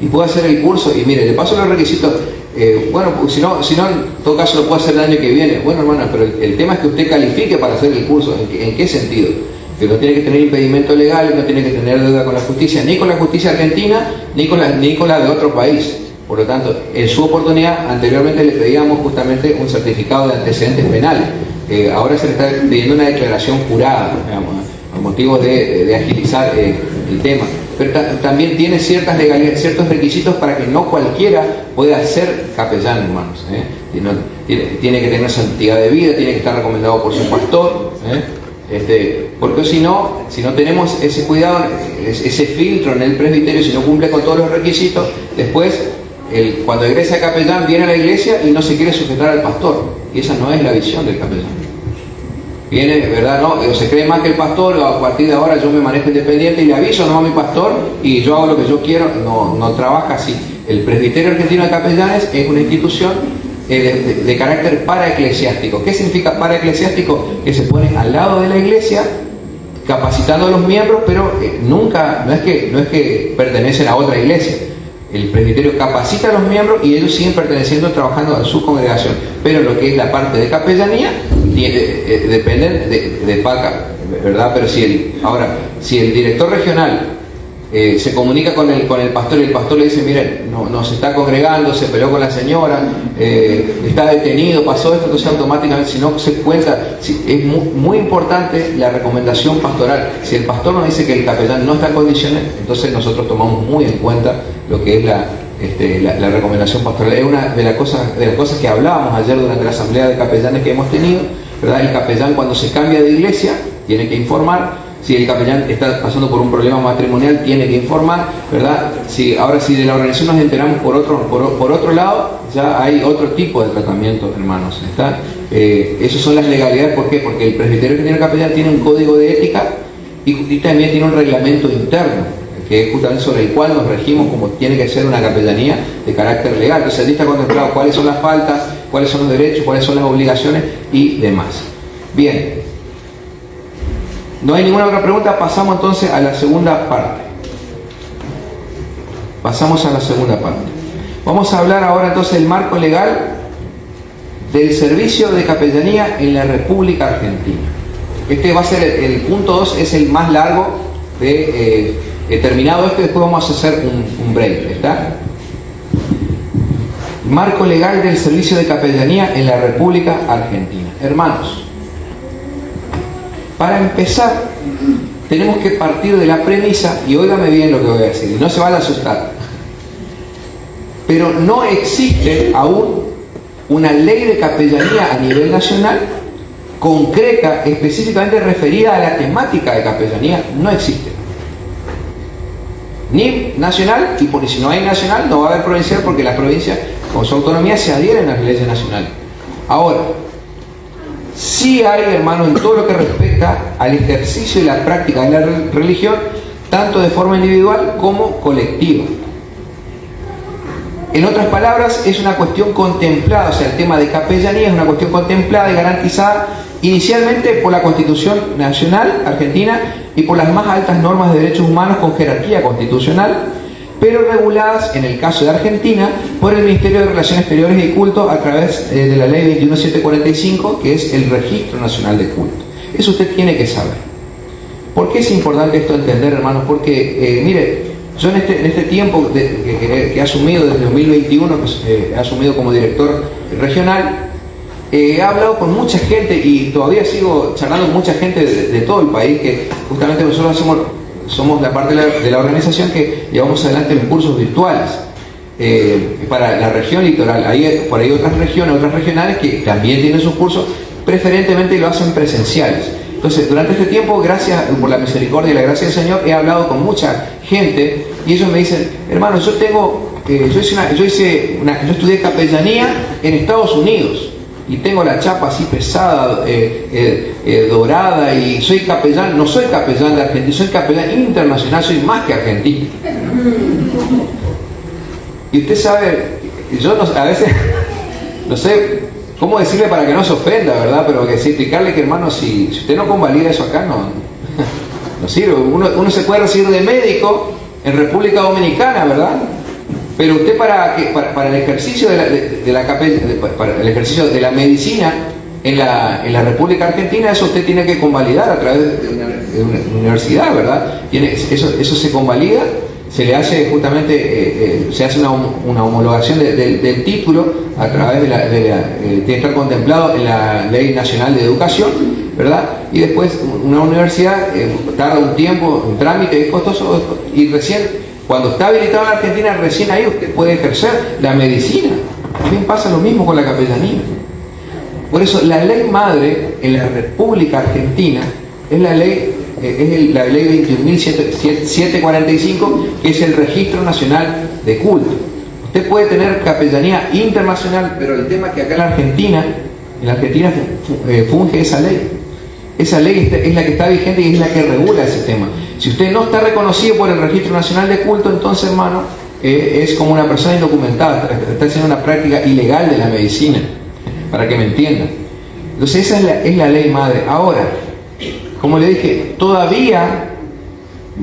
y puedo hacer el curso, y mire, le paso los requisitos. Bueno, si no, en todo caso lo puedo hacer el año que viene. Bueno, hermana, pero el tema es que usted califique para hacer el curso. ¿En qué sentido? Que no tiene que tener impedimento legal, no tiene que tener deuda con la justicia, ni con la justicia argentina, ni con la de otro país. Por lo tanto, en su oportunidad, anteriormente le pedíamos justamente un certificado de antecedentes penales. Ahora se le está pidiendo una declaración jurada, digamos, por motivos de agilizar el tema, pero también tiene ciertas legalidades, ciertos requisitos para que no cualquiera pueda ser capellán, hermanos. Tiene que tener santidad de vida, tiene que estar recomendado por su pastor, porque si no tenemos ese cuidado, ese filtro en el presbiterio, si no cumple con todos los requisitos, después cuando egresa de capellán viene a la iglesia y no se quiere sujetar al pastor, y esa no es la visión del capellán. Viene, ¿verdad? No, o se cree más que el pastor, o a partir de ahora yo me manejo independiente y le aviso no a mi pastor y yo hago lo que yo quiero. No trabaja así. El Presbiterio Argentino de Capellanes es una institución de carácter paraeclesiástico. ¿Qué significa paraeclesiástico? Que se pone al lado de la iglesia capacitando a los miembros, pero no es que pertenecen a otra iglesia. El presbiterio capacita a los miembros y ellos siguen perteneciendo, trabajando en su congregación. Pero lo que es la parte de capellanía dependen de PACA, ¿verdad? Pero si el director regional se comunica con el pastor y el pastor le dice, miren, no se está congregando, se peleó con la señora, está detenido, pasó esto, entonces automáticamente, si no se cuenta, es muy importante la recomendación pastoral. Si el pastor nos dice que el capellán no está en condiciones, entonces nosotros tomamos muy en cuenta lo que es la recomendación pastoral. Es una de las cosas que hablábamos ayer durante la asamblea de capellanes que hemos tenido, ¿verdad? El capellán, cuando se cambia de iglesia, tiene que informar. Si el capellán está pasando por un problema matrimonial, tiene que informar, ¿verdad? Si de la organización nos enteramos por otro lado, ya hay otro tipo de tratamiento, hermanos, ¿está? Esas son las legalidades. ¿Por qué? Porque el presbiterio que tiene el capellán tiene un código de ética y también tiene un reglamento interno, que es justamente sobre el cual nos regimos como tiene que ser una capellanía de carácter legal. Entonces allí está contemplado cuáles son las faltas, cuáles son los derechos, cuáles son las obligaciones y demás. Bien. No hay ninguna otra pregunta, pasamos entonces a la segunda parte. Vamos a hablar ahora entonces del marco legal del servicio de capellanía en la República Argentina. Este va a ser el punto 2, es el más largo. Terminado este, después vamos a hacer un break, ¿está? Marco legal del servicio de capellanía en la República Argentina. Hermanos, para empezar, tenemos que partir de la premisa, y óigame bien lo que voy a decir, y no se van a asustar, pero no existe aún una ley de capellanía a nivel nacional concreta, específicamente referida a la temática de capellanía. No existe. Ni nacional, y si no hay nacional, no va a haber provincial, porque las provincias, con su autonomía, se adhieren a las leyes nacionales. Ahora, sí hay, hermano, en todo lo que respecta al ejercicio y la práctica de la religión, tanto de forma individual como colectiva. En otras palabras, es una cuestión contemplada, o sea, el tema de capellanía es una cuestión contemplada y garantizada inicialmente por la Constitución Nacional Argentina y por las más altas normas de derechos humanos con jerarquía constitucional, pero reguladas, en el caso de Argentina, por el Ministerio de Relaciones Exteriores y Culto a través de la Ley 21745, que es el Registro Nacional de Culto. Eso usted tiene que saber. ¿Por qué es importante esto entender, hermanos? Porque, mire, yo en este tiempo que he asumido desde 2021, he asumido como director regional, he hablado con mucha gente y todavía sigo charlando con mucha gente de todo el país, que justamente nosotros somos la parte de la organización que llevamos adelante los cursos virtuales para la región litoral. Por ahí otras regiones, otras regionales que también tienen sus cursos, preferentemente lo hacen presenciales. Entonces, durante este tiempo, gracias por la misericordia y la gracia del Señor, he hablado con mucha gente y ellos me dicen, hermano, yo estudié capellanía en Estados Unidos y tengo la chapa así pesada, dorada, y soy capellán, no soy capellán de Argentina, soy capellán internacional, soy más que argentino. Y usted sabe, yo a veces no sé cómo decirle para que no se ofenda, ¿verdad? Pero que sí, explicarle que, hermano, si usted no convalida eso acá, no sirve. Uno se puede recibir de médico en República Dominicana, ¿verdad? Pero usted para el ejercicio para el ejercicio de la medicina en la República Argentina, eso usted tiene que convalidar a través de una universidad, ¿verdad? Eso se convalida, se le hace justamente, se hace una homologación del título a través tiene que estar contemplado en la Ley Nacional de Educación, ¿verdad? Y después una universidad tarda un tiempo, un trámite es costoso, y recién, cuando está habilitado en Argentina, recién ahí usted puede ejercer la medicina. También pasa lo mismo con la capellanía. Por eso la ley madre en la República Argentina es la ley 21.745, que es el Registro Nacional de Culto. Usted puede tener capellanía internacional, pero el tema es que acá en la Argentina funge esa ley. Esa ley es la que está vigente y es la que regula ese tema. Si usted no está reconocido por el Registro Nacional de Culto, entonces, hermano, es como una persona indocumentada, está haciendo una práctica ilegal de la medicina, para que me entiendan. Entonces esa es la ley madre. Ahora, como le dije, todavía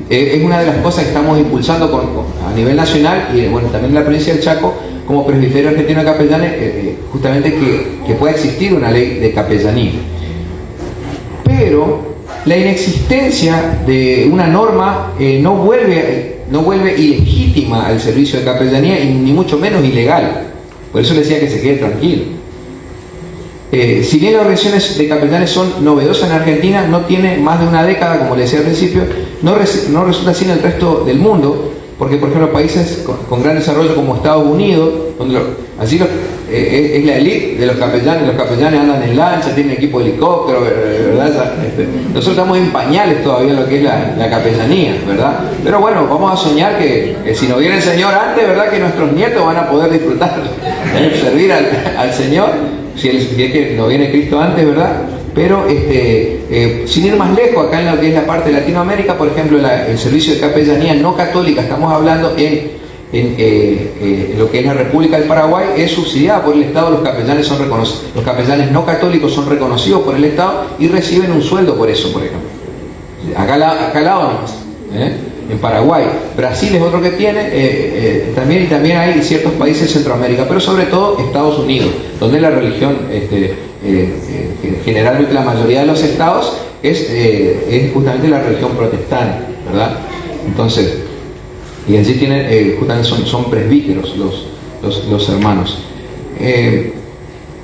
es una de las cosas que estamos impulsando a nivel nacional y bueno, también en la provincia del Chaco, como Presbiterio Argentino de Capellanes, justamente que pueda existir una ley de capellanía. Pero la inexistencia de una norma no vuelve ilegítima al servicio de capellanía y ni mucho menos ilegal. Por eso le decía que se quede tranquilo. Si bien las organizaciones de capellanes son novedosas en Argentina, no tiene más de una década, como le decía al principio, no resulta así en el resto del mundo, porque por ejemplo países con gran desarrollo como Estados Unidos, donde allí es la élite de los capellanes andan en lancha, tienen equipo de helicóptero, ¿verdad? Nosotros estamos en pañales todavía en lo que es la capellanía, ¿verdad? Pero bueno, vamos a soñar que si nos viene el Señor antes, ¿verdad? Que nuestros nietos van a poder disfrutar, servir al Señor, si es que nos viene Cristo antes, ¿verdad? Pero sin ir más lejos, acá en lo que es la parte de Latinoamérica, por ejemplo, el servicio de capellanía no católica, estamos hablando en lo que es la República del Paraguay, es subsidiada por el Estado. Los capellanes capellanes no católicos son reconocidos por el Estado y reciben un sueldo por eso, por ejemplo. Acá al lado nomás, en Paraguay. Brasil es otro que tiene, también hay ciertos países de Centroamérica, pero sobre todo Estados Unidos, donde la religión, generalmente la mayoría de los estados, es justamente la religión protestante, ¿verdad? Entonces, y allí tienen, justamente son presbíteros los hermanos.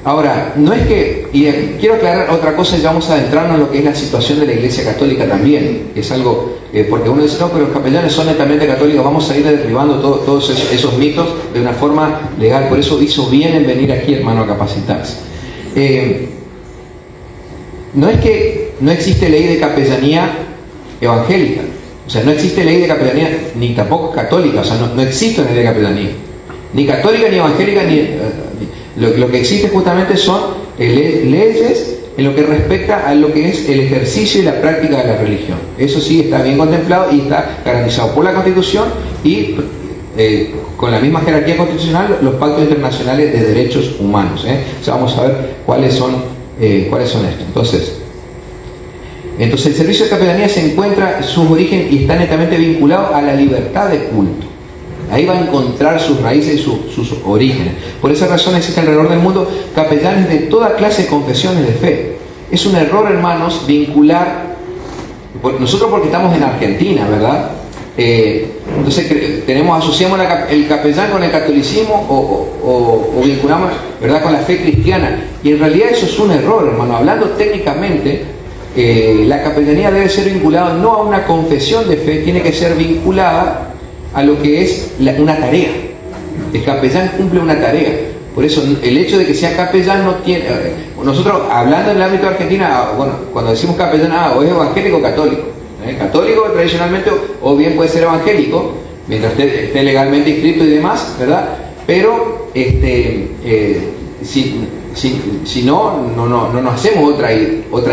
Ahora, no es que, y quiero aclarar otra cosa, ya vamos a adentrarnos en lo que es la situación de la Iglesia Católica también, que es algo, porque uno dice, no, pero los capellanes son netamente católicos, vamos a ir derribando todos esos mitos de una forma legal. Por eso hizo bien en venir aquí, hermano, a capacitarse. No es que no existe ley de capellanía evangélica, o sea, no existe ley de capellanía ni tampoco católica, o sea, no existe una ley de capellanía, ni católica ni evangélica, lo que existe justamente son leyes en lo que respecta a lo que es el ejercicio y la práctica de la religión. Eso sí está bien contemplado y está garantizado por la Constitución y con la misma jerarquía constitucional los pactos internacionales de derechos humanos. O sea, vamos a ver cuáles son estos. Entonces el servicio de capellanía se encuentra su origen y está netamente vinculado a la libertad de culto. Ahí va a encontrar sus raíces y sus orígenes. Por esa razón existen alrededor del mundo capellanes de toda clase de confesiones de fe. Es un error, hermanos, vincular, nosotros porque estamos en Argentina, ¿verdad? Entonces asociamos el capellán con el catolicismo o vinculamos, ¿verdad?, con la fe cristiana. Y en realidad eso es un error, hermano. Hablando técnicamente, la capellanía debe ser vinculada no a una confesión de fe, tiene que ser vinculada a lo que es una tarea. El capellán cumple una tarea. Por eso el hecho de que sea capellán no tiene... Nosotros, hablando en el ámbito de Argentina, bueno, cuando decimos capellán, o es evangélico o católico. Católico tradicionalmente, o bien puede ser evangélico, mientras esté legalmente inscrito y demás, ¿verdad? Pero si no nos hacemos otra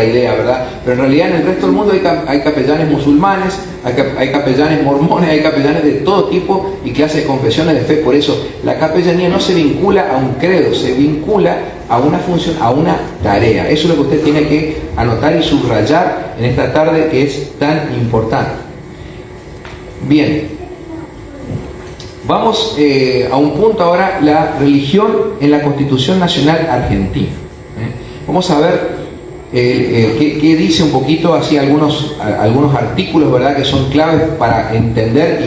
idea, ¿verdad? Pero en realidad en el resto del mundo hay capellanes musulmanes, hay capellanes mormones, hay capellanes de todo tipo y clases de confesiones de fe. Por eso la capellanía no se vincula a un credo, se vincula a una función, a una tarea. Eso es lo que usted tiene que anotar y subrayar en esta tarde, que es tan importante. Bien. Vamos a un punto ahora, la religión en la Constitución Nacional Argentina. Vamos a ver qué dice un poquito, así algunos artículos, ¿verdad?, que son claves para entender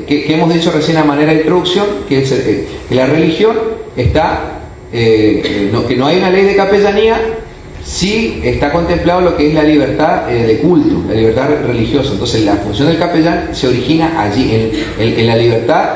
que hemos dicho recién a manera de introducción, que la religión está, que no hay una ley de capellanía sí está contemplado lo que es la libertad de culto, la libertad religiosa. Entonces la función del capellán se origina allí, en la libertad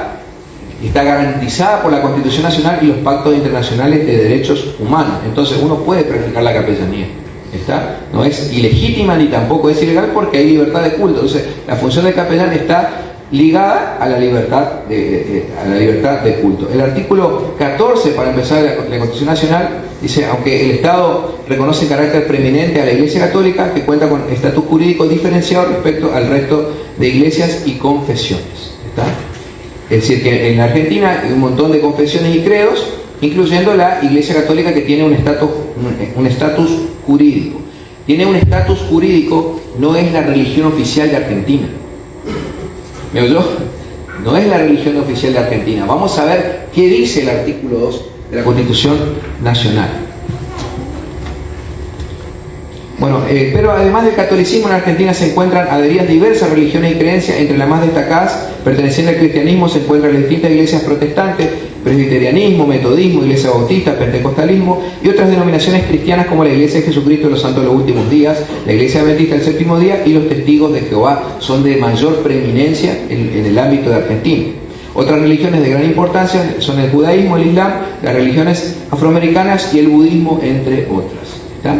está garantizada por la Constitución Nacional y los pactos internacionales de derechos humanos. Entonces uno puede practicar la capellanía, ¿está? No es ilegítima ni tampoco es ilegal porque hay libertad de culto. Entonces la función del capellán está ligada a la libertad de culto. El artículo 14, para empezar, de la Constitución Nacional dice: aunque el Estado reconoce carácter preeminente a la Iglesia Católica, que cuenta con estatus jurídico diferenciado respecto al resto de iglesias y confesiones, ¿está? Es decir, que en la Argentina hay un montón de confesiones y credos, incluyendo la Iglesia Católica, que tiene un estatus jurídico. Tiene un estatus jurídico, no es la religión oficial de Argentina. ¿Me oyó? No es la religión oficial de Argentina. Vamos a ver qué dice el artículo 2 de la Constitución Nacional. Bueno, pero además del catolicismo, en Argentina se encuentran adheridas diversas religiones y creencias. Entre las más destacadas, pertenecientes al cristianismo, se encuentran las distintas iglesias protestantes, presbiterianismo, metodismo, iglesia bautista, pentecostalismo y otras denominaciones cristianas como la Iglesia de Jesucristo de los Santos de los Últimos Días, la Iglesia Adventista del Séptimo Día y los Testigos de Jehová son de mayor preeminencia en el ámbito de Argentina. Otras religiones de gran importancia son el judaísmo, el islam, las religiones afroamericanas y el budismo, entre otras, ¿está?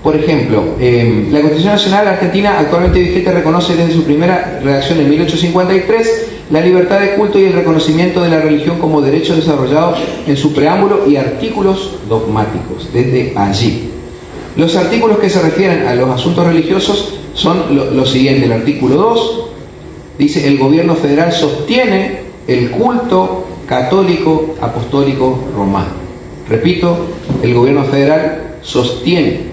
Por ejemplo, la Constitución Nacional Argentina, actualmente vigente, reconoce desde su primera redacción en 1853 la libertad de culto y el reconocimiento de la religión como derecho desarrollado en su preámbulo y artículos dogmáticos, desde allí. Los artículos que se refieren a los asuntos religiosos son los siguientes. El artículo 2 dice: el gobierno federal sostiene el culto católico apostólico romano. Repito, el gobierno federal sostiene.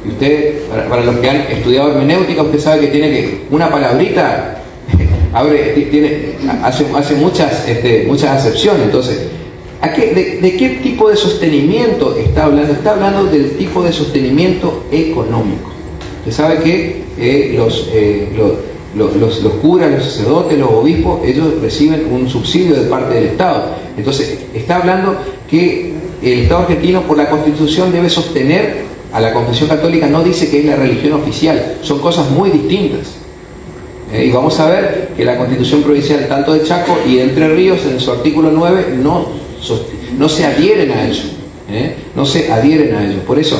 Y usted, para los que han estudiado hermenéutica, usted sabe que tiene que una palabrita hace muchas acepciones. Entonces, ¿de qué tipo de sostenimiento está hablando? Está hablando del tipo de sostenimiento económico. Usted sabe que los curas, los sacerdotes, los obispos, ellos reciben un subsidio de parte del Estado. Entonces, está hablando que el Estado argentino, por la Constitución, debe sostener a la confesión católica. No dice que es la religión oficial, son cosas muy distintas. Y vamos a ver que la Constitución provincial, tanto de Chaco y de Entre Ríos, en su artículo 9, no se adhieren a ello. No se adhieren a ello. Por eso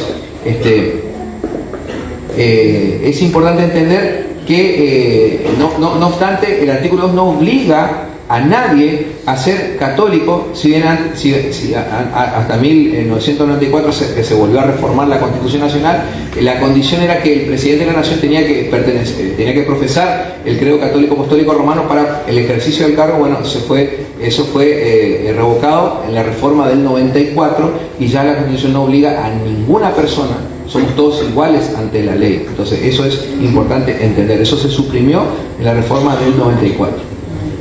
es importante entender que, no obstante, el artículo 2 no obliga a nadie a ser católico, si bien hasta 1994 se volvió a reformar la Constitución Nacional. La condición era que el presidente de la Nación tenía que profesar el credo católico apostólico romano para el ejercicio del cargo. Bueno, eso fue revocado en la reforma del 94 y ya la Constitución no obliga a ninguna persona. Somos todos iguales ante la ley. Entonces eso es importante entender. Eso se suprimió en la reforma del 94.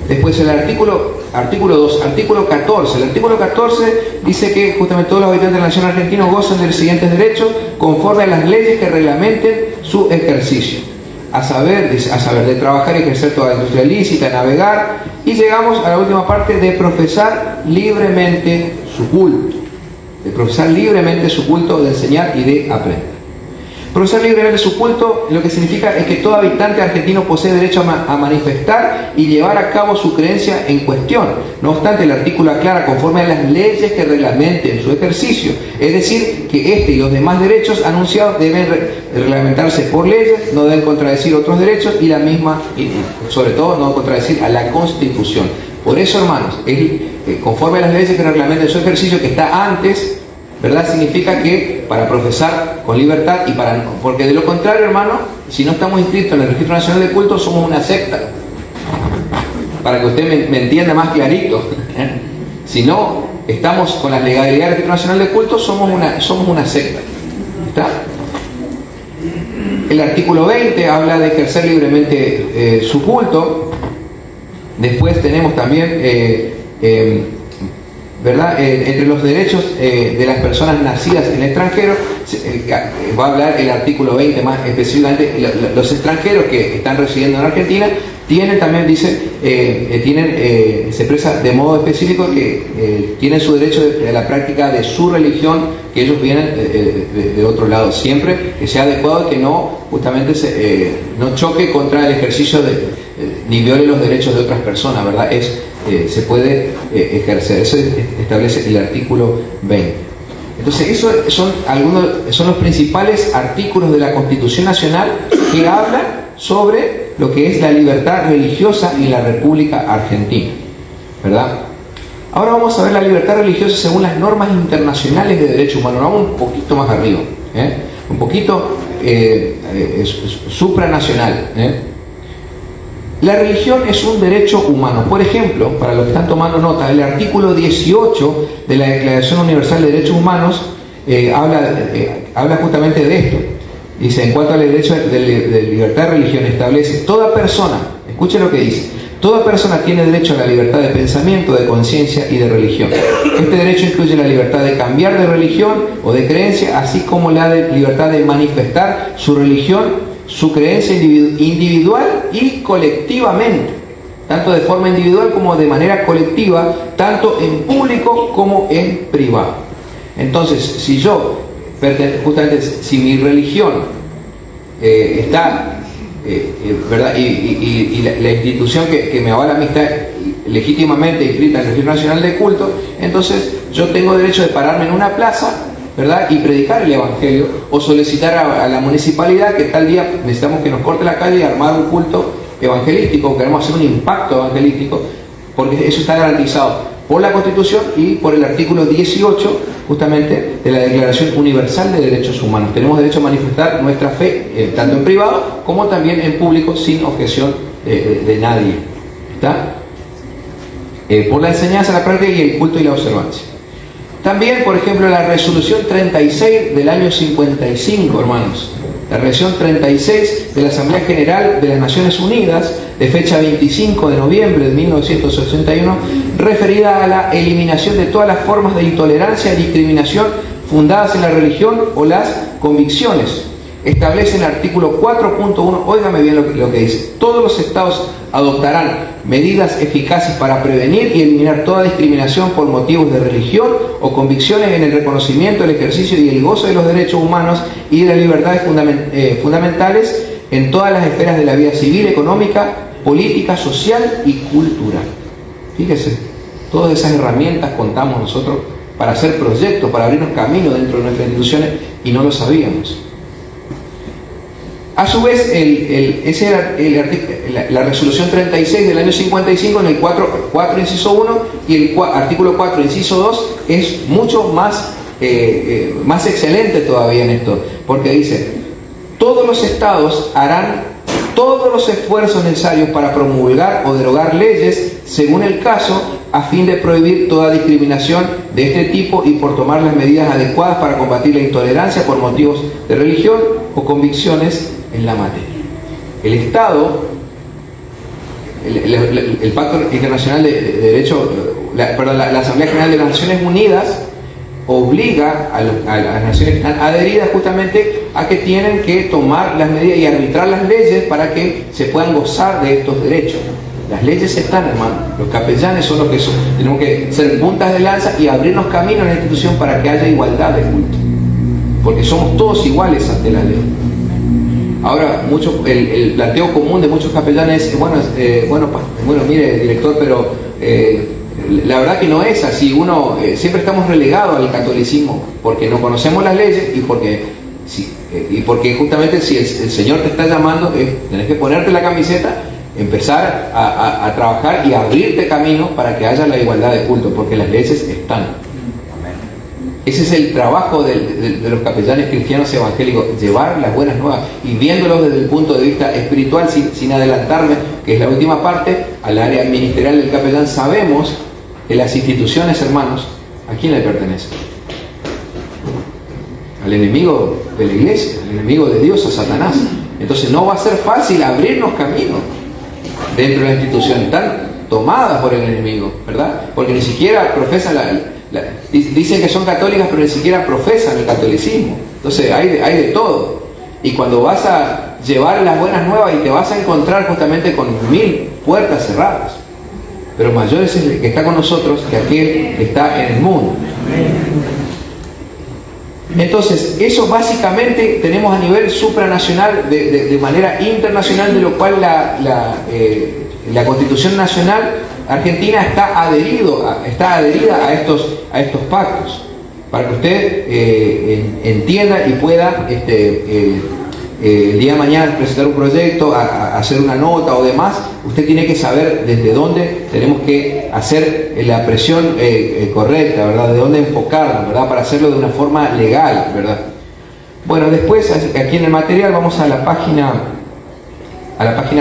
Después el artículo 2, artículo 14. El artículo 14 dice que justamente todos los habitantes de la nación argentina gozan de los siguientes derechos conforme a las leyes que reglamenten su ejercicio. A saber, de trabajar y ejercer toda la industria lícita, navegar, y llegamos a la última parte, de profesar libremente su culto. De profesar libremente su culto, de enseñar y de aprender. Profesar libremente su culto, lo que significa es que todo habitante argentino posee derecho a manifestar y llevar a cabo su creencia en cuestión. No obstante, el artículo aclara conforme a las leyes que reglamenten su ejercicio. Es decir, que este y los demás derechos anunciados deben reglamentarse por leyes, no deben contradecir otros derechos y sobre todo no contradecir a la Constitución. Por eso, hermanos, conforme a las leyes que reglamenten su ejercicio, que está antes, ¿verdad? Significa que para profesar con libertad porque de lo contrario, hermano, si no estamos inscritos en el Registro Nacional de Cultos, somos una secta. Para que usted me entienda más clarito. Si no estamos con la legalidad del Registro Nacional de Cultos, somos una secta. ¿Está? El artículo 20 habla de ejercer libremente su culto. Después tenemos también ¿verdad? Entre los derechos de las personas nacidas en el extranjero, va a hablar el artículo 20 más específicamente. Los extranjeros que están residiendo en Argentina tienen también, dice, se expresa de modo específico que tienen su derecho de la práctica de su religión, que ellos vienen de otro lado, siempre que sea adecuado y que no justamente no choque contra el ejercicio ni viole los derechos de otras personas, ¿verdad? Se puede ejercer, eso establece el artículo 20. Entonces, esos son los principales artículos de la Constitución Nacional que hablan sobre lo que es la libertad religiosa en la República Argentina, ¿verdad? Ahora vamos a ver la libertad religiosa según las normas internacionales de derechos humanos. Vamos un poquito más arriba, un poquito supranacional. La religión es un derecho humano. Por ejemplo, para los que están tomando nota, el artículo 18 de la Declaración Universal de Derechos Humanos habla justamente de esto. Dice, en cuanto al derecho de libertad de religión, establece: toda persona, escuchen lo que dice, toda persona tiene derecho a la libertad de pensamiento, de conciencia y de religión. Este derecho incluye la libertad de cambiar de religión o de creencia, así como la libertad de manifestar su religión, su creencia individual y colectivamente, tanto de forma individual como de manera colectiva, tanto en público como en privado. Entonces, si mi religión está, ¿verdad? Y la institución que me avala a mí está legítimamente inscrita en el Registro Nacional de Culto, entonces yo tengo derecho de pararme en una plaza, ¿verdad? Y predicar el Evangelio, o solicitar a la municipalidad que tal día necesitamos que nos corte la calle y armar un culto evangelístico, queremos hacer un impacto evangelístico, porque eso está garantizado por la Constitución y por el artículo 18 justamente de la Declaración Universal de Derechos Humanos. Tenemos derecho a manifestar nuestra fe tanto en privado como también en público, sin objeción de nadie. ¿Está? Por la enseñanza, la práctica y el culto y la observancia. También, por ejemplo, la resolución 36 del año 55, hermanos. La resolución 36 de la Asamblea General de las Naciones Unidas, de fecha 25 de noviembre de 1981, referida a la eliminación de todas las formas de intolerancia y discriminación fundadas en la religión o las convicciones. Establece en el artículo 4.1, óigame bien lo que dice: todos los estados adoptarán medidas eficaces para prevenir y eliminar toda discriminación por motivos de religión o convicciones en el reconocimiento, el ejercicio y el gozo de los derechos humanos y de las libertades fundamentales en todas las esferas de la vida civil, económica, política, social y cultural. Fíjese, todas esas herramientas contamos nosotros para hacer proyectos, para abrirnos camino dentro de nuestras instituciones, y no lo sabíamos. A su vez, la resolución 36 del año 55, en el 4 inciso 1 y el artículo 4 inciso 2, es mucho más excelente todavía en esto, porque dice: todos los estados harán todos los esfuerzos necesarios para promulgar o derogar leyes, según el caso, a fin de prohibir toda discriminación de este tipo y por tomar las medidas adecuadas para combatir la intolerancia por motivos de religión o convicciones en la materia. El Estado, el Pacto Internacional de Derecho, la Asamblea General de las Naciones Unidas obliga a las naciones que están adheridas justamente a que tienen que tomar las medidas y arbitrar las leyes para que se puedan gozar de estos derechos. Las leyes están, hermano. Los capellanes son los que son. Tenemos que ser puntas de lanza y abrirnos camino en la institución para que haya igualdad de culto, porque somos todos iguales ante la ley. Ahora, el planteo común de muchos capellanes es: bueno, mire, director, pero la verdad que no es así. Siempre estamos relegados al catolicismo porque no conocemos las leyes y porque justamente si el Señor te está llamando, tenés que ponerte la camiseta, empezar a trabajar y abrirte camino para que haya la igualdad de culto, porque las leyes están. Ese es el trabajo de los capellanes cristianos evangélicos: llevar las buenas nuevas y viéndolos desde el punto de vista espiritual, sin adelantarme, que es la última parte, al área ministerial del capellán. Sabemos que las instituciones, hermanos, ¿a quién le pertenecen? Al enemigo de la iglesia, al enemigo de Dios, a Satanás. Entonces no va a ser fácil abrirnos camino dentro de la institución. Están tomadas por el enemigo, ¿verdad? Porque ni siquiera profesan dicen que son católicas, pero ni siquiera profesan el catolicismo. Entonces hay de todo. Y cuando vas a llevar las buenas nuevas y te vas a encontrar justamente con 1000 puertas cerradas. Pero mayor es el que está con nosotros que aquel que está en el mundo. Entonces, eso básicamente tenemos a nivel supranacional, de manera internacional, de lo cual la Constitución Nacional Argentina está adherida a estos pactos, para que usted entienda y pueda el día de mañana presentar un proyecto, hacer una nota o demás. Usted tiene que saber desde dónde tenemos que hacer la presión correcta, ¿verdad? De dónde enfocarla, ¿verdad? Para hacerlo de una forma legal, ¿verdad? Bueno, después aquí en el material vamos a la página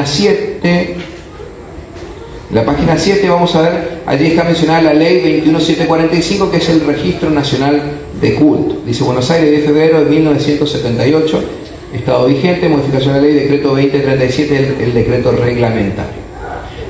7. La página 7 vamos a ver, allí está mencionada la ley 21745, que es el Registro Nacional de Culto. Dice Buenos Aires, de febrero de 1978, estado vigente, modificación de la ley, decreto 2037, el decreto reglamentario.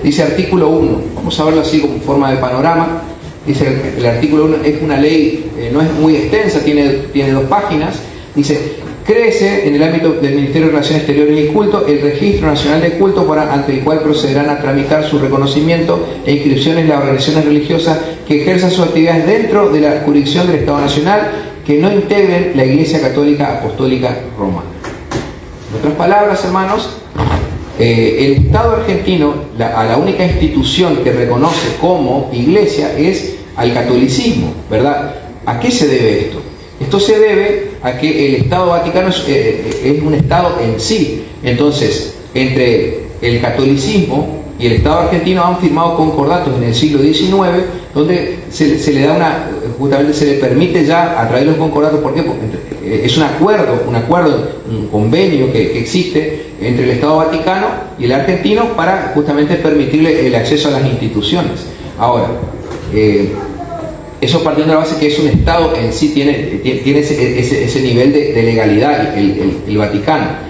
Dice artículo 1, vamos a verlo así como forma de panorama. Dice el artículo 1, es una ley, no es muy extensa, tiene 2 páginas. Dice: crece en el ámbito del Ministerio de Relaciones Exteriores y Culto el Registro Nacional de Culto, ante el cual procederán a tramitar su reconocimiento e inscripciones las organizaciones religiosas que ejerzan sus actividades dentro de la jurisdicción del Estado Nacional, que no integren la Iglesia Católica Apostólica Romana. En otras palabras, hermanos, el Estado argentino, a la única institución que reconoce como iglesia es al catolicismo, ¿verdad? ¿A qué se debe esto? Esto se debe a que el Estado Vaticano es un Estado en sí. Entonces, entre el catolicismo y el Estado argentino han firmado concordatos en el siglo XIX, donde se le da justamente se le permite ya a través de los concordatos. ¿Por qué? Porque es un acuerdo, un convenio que existe entre el Estado Vaticano y el argentino para justamente permitirle el acceso a las instituciones. Ahora, eso partiendo de la base que es un Estado en sí, tiene ese nivel de legalidad, el Vaticano.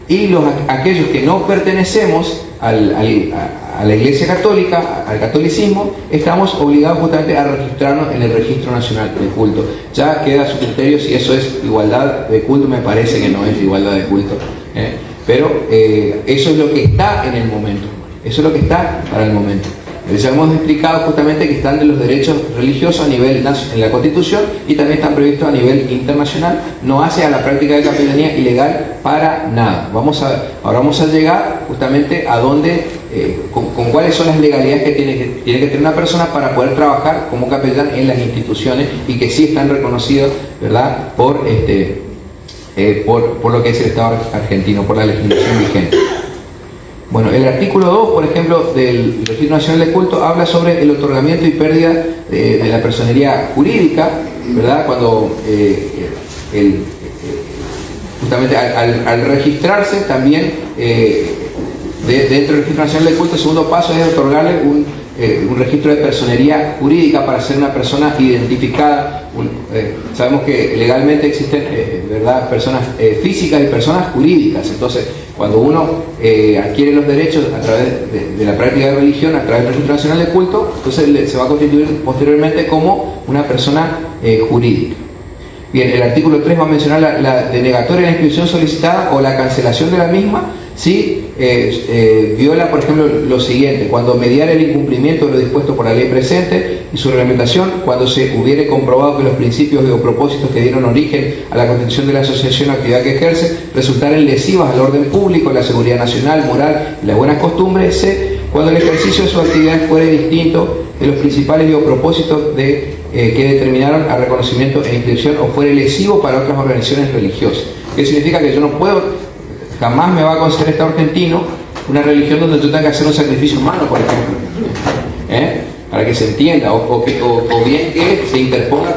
Y aquellos que no pertenecemos a la Iglesia Católica, al catolicismo, estamos obligados justamente a registrarnos en el Registro Nacional de Culto. Ya queda a su criterio si eso es igualdad de culto. Me parece que no es igualdad de culto, pero eso es lo que está en el momento. Eso es lo que está para el momento. Les hemos explicado justamente que están de los derechos religiosos a nivel en la Constitución, y también están previstos a nivel internacional. No hace a la práctica de capellanía ilegal para nada. Ahora vamos a llegar justamente a dónde, con cuáles son las legalidades que tiene que tener una persona para poder trabajar como capellán en las instituciones, y que sí están reconocidos, ¿verdad?, por lo que es el Estado argentino, por la legislación vigente. Bueno, el artículo 2, por ejemplo, del Registro Nacional de Culto habla sobre el otorgamiento y pérdida de la personería jurídica, ¿verdad? Cuando justamente al registrarse también dentro del Registro Nacional de Culto, el segundo paso es otorgarle un registro de personería jurídica para ser una persona identificada. Sabemos que legalmente existen ¿verdad?, personas físicas y personas jurídicas. Entonces, cuando uno adquiere los derechos a través de la práctica de religión, a través del Registro Nacional de Culto, entonces se va a constituir posteriormente como una persona jurídica. Bien, el artículo 3 va a mencionar la denegatoria de la inscripción solicitada o la cancelación de la misma si viola, por ejemplo, lo siguiente: cuando mediare el incumplimiento de lo dispuesto por la ley presente y su reglamentación, cuando se hubiere comprobado que los principios o propósitos que dieron origen a la constitución de la asociación o actividad que ejerce resultaren lesivas al orden público, la seguridad nacional, moral y las buenas costumbres. C, cuando el ejercicio de su actividad fuere distinto de los principales propósitos que determinaron a reconocimiento e inscripción, o fuere lesivo para otras organizaciones religiosas. ¿Qué significa? Que yo no puedo, jamás me va a conceder Estado argentino una religión donde yo tenga que hacer un sacrificio humano, por ejemplo, para que se entienda, o bien que se interponga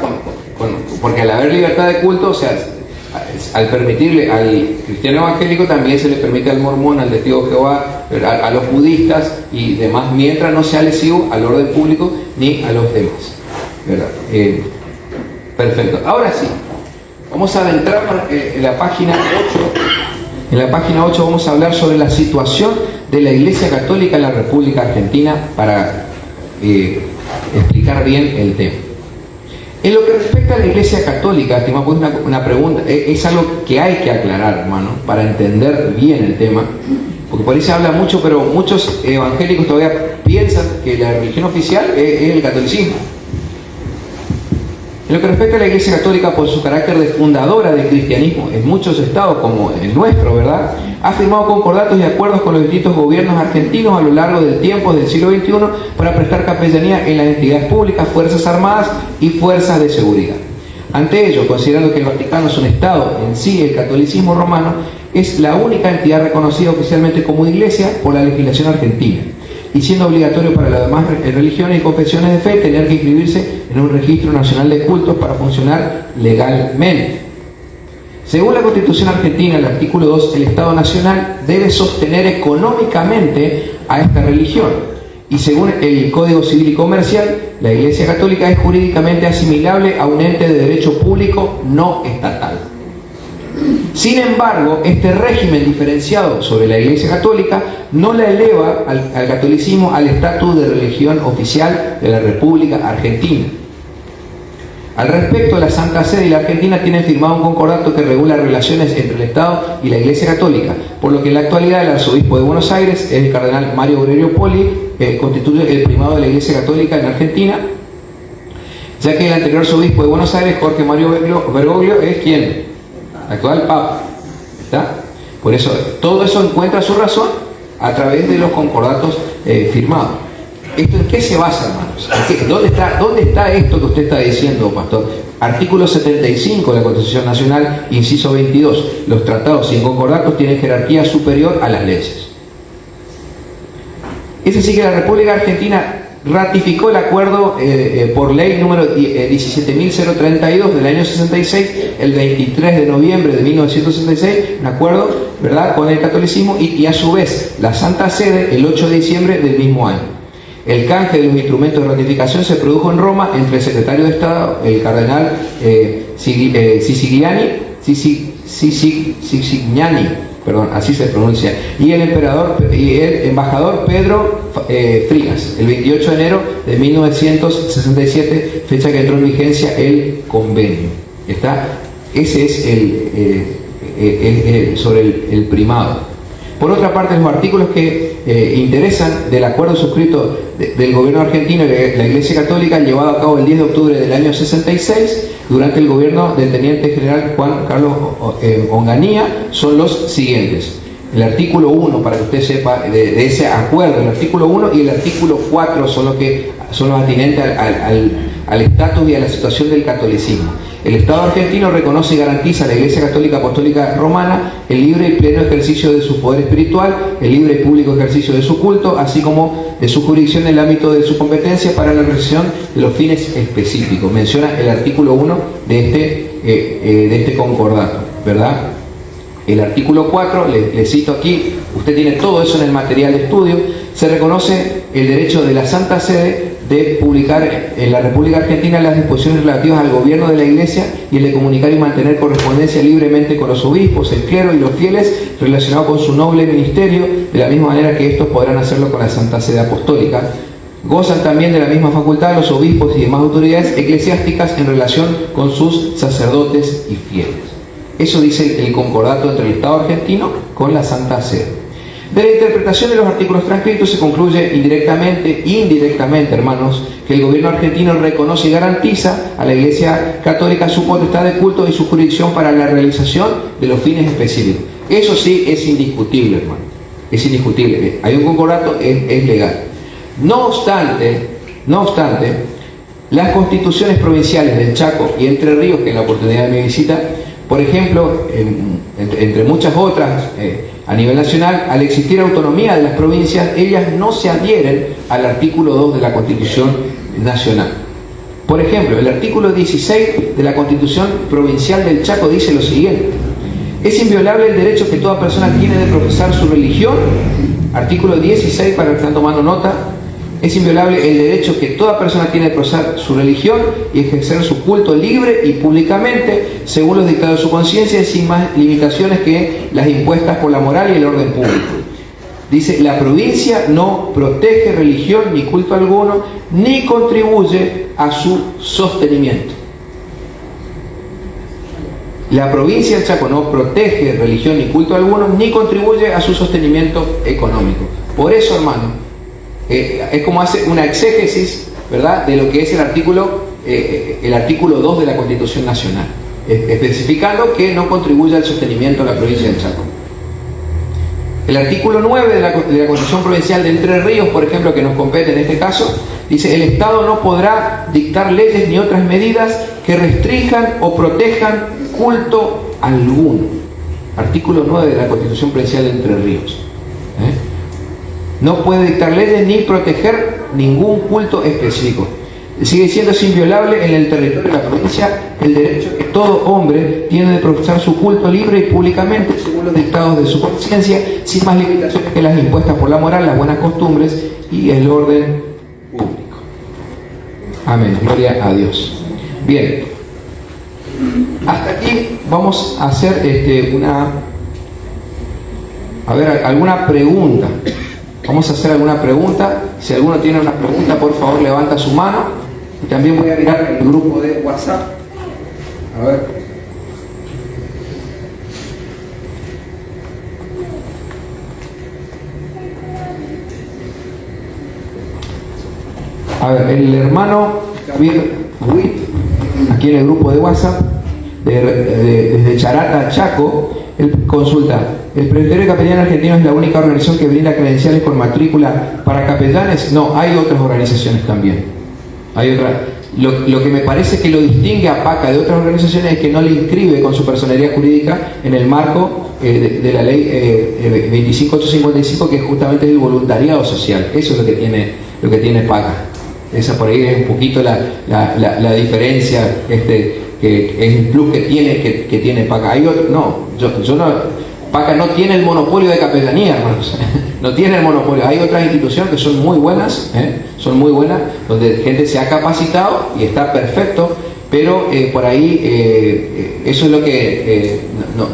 porque al haber libertad de culto, o sea, al permitirle al cristiano evangélico, también se le permite al mormón, al testigo de Jehová, a los budistas y demás, mientras no sea lesivo al orden público ni a los demás, ¿verdad? Perfecto. Ahora sí, vamos a adentrarnos en la página 8. En la página 8 vamos a hablar sobre la situación de la Iglesia Católica en la República Argentina, para explicar bien el tema. En lo que respecta a la Iglesia Católica, estimado, pues una pregunta, es algo que hay que aclarar, hermano, para entender bien el tema, porque por ahí se habla mucho, pero muchos evangélicos todavía piensan que la religión oficial es el catolicismo. En lo que respecta a la Iglesia Católica, por su carácter de fundadora del cristianismo en muchos estados, como el nuestro, ¿verdad?, ha firmado concordatos y acuerdos con los distintos gobiernos argentinos a lo largo del tiempo del siglo XXI para prestar capellanía en las entidades públicas, Fuerzas Armadas y Fuerzas de Seguridad. Ante ello, considerando que el Vaticano es un estado en sí, el catolicismo romano es la única entidad reconocida oficialmente como iglesia por la legislación argentina, y siendo obligatorio para las demás religiones y confesiones de fe tener que inscribirse en un registro nacional de cultos para funcionar legalmente. Según la Constitución argentina, el artículo 2, el Estado Nacional debe sostener económicamente a esta religión, y según el Código Civil y Comercial, la Iglesia Católica es jurídicamente asimilable a un ente de derecho público no estatal. Sin embargo, este régimen diferenciado sobre la Iglesia Católica no la eleva al catolicismo al estatus de religión oficial de la República Argentina. Al respecto, la Santa Sede y la Argentina tienen firmado un concordato que regula relaciones entre el Estado y la Iglesia Católica, por lo que en la actualidad el arzobispo de Buenos Aires, el cardenal Mario Aurelio Poli, constituye el primado de la Iglesia Católica en Argentina, ya que el anterior arzobispo de Buenos Aires, Jorge Mario Bergoglio, es quien, actual Papa. ¿Está? Por eso, todo eso encuentra su razón a través de los concordatos firmados. ¿Esto en qué se basa, hermanos? ¿Dónde está esto que usted está diciendo, pastor? Artículo 75 de la Constitución Nacional, inciso 22. Los tratados sin concordatos tienen jerarquía superior a las leyes. Es decir, que la República Argentina ratificó el acuerdo por ley número 17.032 del año 66, el 23 de noviembre de 1966, un acuerdo, ¿verdad?, con el catolicismo, y a su vez la Santa Sede el 8 de diciembre del mismo año. El canje de los instrumentos de ratificación se produjo en Roma entre el secretario de Estado, el cardenal Sicigliani, perdón, así se pronuncia, y el embajador Pedro Frias, el 28 de enero de 1967, fecha que entró en vigencia el convenio. ¿Está? Ese es sobre el primado. Por otra parte, los artículos que interesan del acuerdo suscrito del gobierno argentino y la Iglesia Católica, llevado a cabo el 10 de octubre del año 66, durante el gobierno del teniente general Juan Carlos Onganía, son los siguientes. El artículo 1, para que usted sepa de ese acuerdo, el artículo 1 y el artículo 4 son los atinentes al estatus y a la situación del catolicismo. El Estado argentino reconoce y garantiza a la Iglesia Católica Apostólica Romana el libre y pleno ejercicio de su poder espiritual, el libre y público ejercicio de su culto, así como de su jurisdicción en el ámbito de su competencia para la realización de los fines específicos. Menciona el artículo 1 de este concordato, ¿verdad? El artículo 4, le cito aquí, usted tiene todo eso en el material de estudio, se reconoce el derecho de la Santa Sede de publicar en la República Argentina las disposiciones relativas al gobierno de la Iglesia y el de comunicar y mantener correspondencia libremente con los obispos, el clero y los fieles relacionados con su noble ministerio, de la misma manera que estos podrán hacerlo con la Santa Sede Apostólica. Gozan también de la misma facultad los obispos y demás autoridades eclesiásticas en relación con sus sacerdotes y fieles. Eso dice el concordato entre el Estado argentino con la Santa Sede. De la interpretación de los artículos transcritos se concluye indirectamente, hermanos, que el gobierno argentino reconoce y garantiza a la Iglesia Católica su potestad de culto y su jurisdicción para la realización de los fines específicos. Eso sí es indiscutible, hermano. Es indiscutible. Hay un concordato, es legal. No obstante, las constituciones provinciales del Chaco y Entre Ríos, que en la oportunidad de mi visita, por ejemplo, entre muchas otras, a nivel nacional, al existir autonomía de las provincias, ellas no se adhieren al artículo 2 de la Constitución Nacional. Por ejemplo, el artículo 16 de la Constitución Provincial del Chaco dice lo siguiente: es inviolable el derecho que toda persona tiene de profesar su religión. Artículo 16, para que están tomando nota. Es inviolable el derecho que toda persona tiene de profesar su religión y ejercer su culto libre y públicamente, según los dictados de su conciencia, sin más limitaciones que las impuestas por la moral y el orden público. Dice, la provincia no protege religión ni culto alguno, ni contribuye a su sostenimiento. La provincia del Chaco no protege religión ni culto alguno, ni contribuye a su sostenimiento económico. Por eso, hermano, es como hace una exégesis, ¿verdad?, de lo que es el artículo 2 de la Constitución Nacional, especificando que no contribuye al sostenimiento de la provincia del Chaco. El artículo 9 de la Constitución Provincial de Entre Ríos, por ejemplo, que nos compete en este caso, dice: el Estado no podrá dictar leyes ni otras medidas que restrinjan o protejan culto alguno. Artículo 9 de la Constitución Provincial de Entre Ríos. No puede dictar leyes ni proteger ningún culto específico. Sigue siendo inviolable en el territorio de la provincia el derecho que todo hombre tiene de profesar su culto libre y públicamente según los dictados de su conciencia, sin más limitaciones que las impuestas por la moral, las buenas costumbres y el orden público. Amén. Gloria a Dios. Bien. Hasta aquí vamos a hacer alguna pregunta. Vamos a hacer alguna pregunta. Si alguno tiene una pregunta, por favor levanta su mano. Y también voy a mirar el grupo de WhatsApp. A ver. A ver, el hermano Javier Huit, aquí en el grupo de WhatsApp, desde Charata, Chaco, él consulta: ¿el Presbiterio de Capellanía Argentino es la única organización que brinda credenciales con matrícula para capellanes? No, hay otras organizaciones también. Hay otra. Lo que me parece que lo distingue a PACA de otras organizaciones es que no le inscribe con su personería jurídica en el marco de la ley 25855, que justamente es el voluntariado social. Eso es lo que tiene PACA. Esa por ahí es un poquito la diferencia, que es el plus que tiene PACA. Hay otro, PACA no tiene el monopolio de capellanía, hermanos. No tiene el monopolio. Hay otras instituciones que son muy buenas, donde gente se ha capacitado y está perfecto, pero por ahí eso es lo que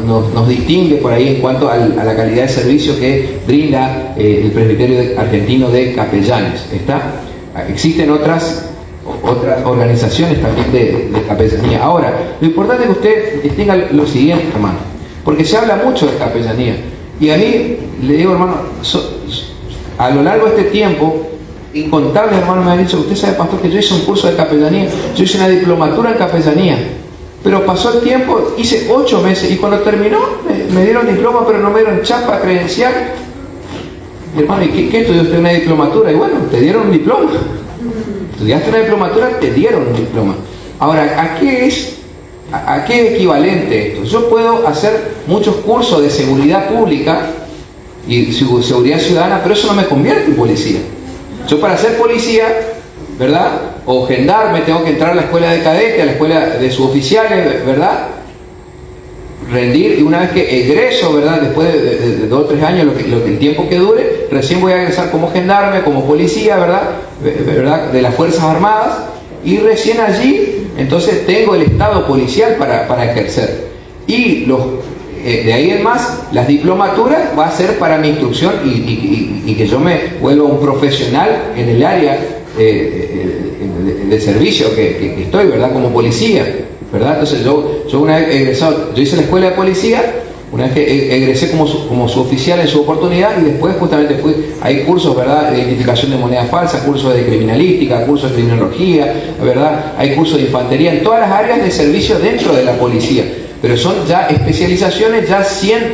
nos distingue por ahí en cuanto a la calidad de servicio que brinda el Presbiterio Argentino de Capellanes. Existen otras organizaciones también de capellanía. Ahora, lo importante es que usted distinga lo siguiente, hermano, porque se habla mucho de capellanía, y a mí le digo, hermano, a lo largo de este tiempo, incontables hermanos me han dicho: usted sabe, pastor, que yo hice un curso de capellanía, yo hice una diplomatura en capellanía, pero pasó el tiempo, hice 8 meses, y cuando terminó me dieron diploma, pero no me dieron chapa credencial. Y, hermano, ¿y qué estudió usted? Una diplomatura. Y bueno, te dieron un diploma. Estudiaste una diplomatura, te dieron un diploma. Ahora, ¿a qué es equivalente esto? Yo puedo hacer muchos cursos de seguridad pública y seguridad ciudadana, pero eso no me convierte en policía. Yo, para ser policía, ¿verdad?, o gendarme, tengo que entrar a la escuela de cadete, a la escuela de suboficiales, ¿verdad?, rendir, y una vez que egreso, ¿verdad?, después de 2 o 3 años, el tiempo que dure, recién voy a egresar como gendarme, como policía, ¿verdad?, de las Fuerzas Armadas, y recién allí entonces tengo el estado policial para ejercer. Y de ahí en más, las diplomaturas va a ser para mi instrucción y que yo me vuelva un profesional en el área de servicio que estoy, ¿verdad?, como policía, ¿verdad? Entonces yo una vez egresado, yo hice la escuela de policía, una vez que egresé como suboficial en su oportunidad, y después justamente hay cursos, ¿verdad?, de identificación de moneda falsa, cursos de criminalística, cursos de criminología, ¿verdad?, hay cursos de infantería en todas las áreas de servicio dentro de la policía, pero son ya especializaciones ya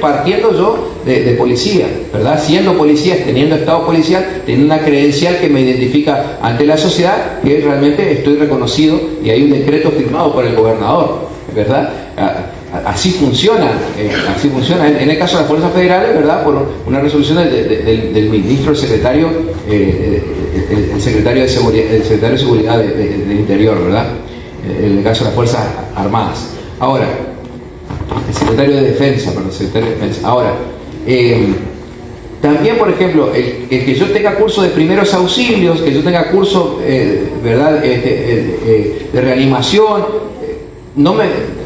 partiendo yo de policía, ¿verdad?, siendo policía, teniendo estado policial, teniendo una credencial que me identifica ante la sociedad que realmente estoy reconocido, y hay un decreto firmado por el gobernador, ¿verdad? Así funciona, en el caso de las fuerzas federales, ¿verdad?, por una resolución del ministro, el secretario de seguridad del interior, ¿verdad?, en el caso de las fuerzas armadas. Ahora, el secretario de defensa. Ahora, también, por ejemplo, el que yo tenga curso de primeros auxilios, que yo tenga curso, ¿verdad?, de reanimación,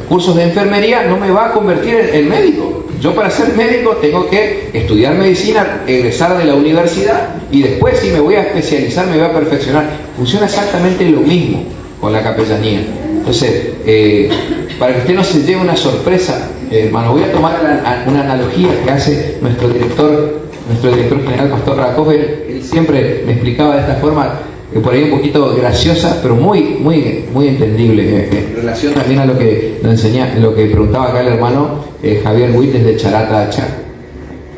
cursos de enfermería, no me va a convertir en médico. Yo, para ser médico, tengo que estudiar medicina, egresar de la universidad, y después, si me voy a especializar, me voy a perfeccionar. Funciona exactamente lo mismo con la capellanía. Entonces, para que usted no se lleve una sorpresa, hermano, voy a tomar una analogía que hace nuestro director general, Pastor Rakov. Él siempre me explicaba de esta forma, por ahí un poquito graciosa, pero muy entendible, en relación también a lo que nos enseña, lo que preguntaba acá el hermano Javier Witt desde Charata Achá.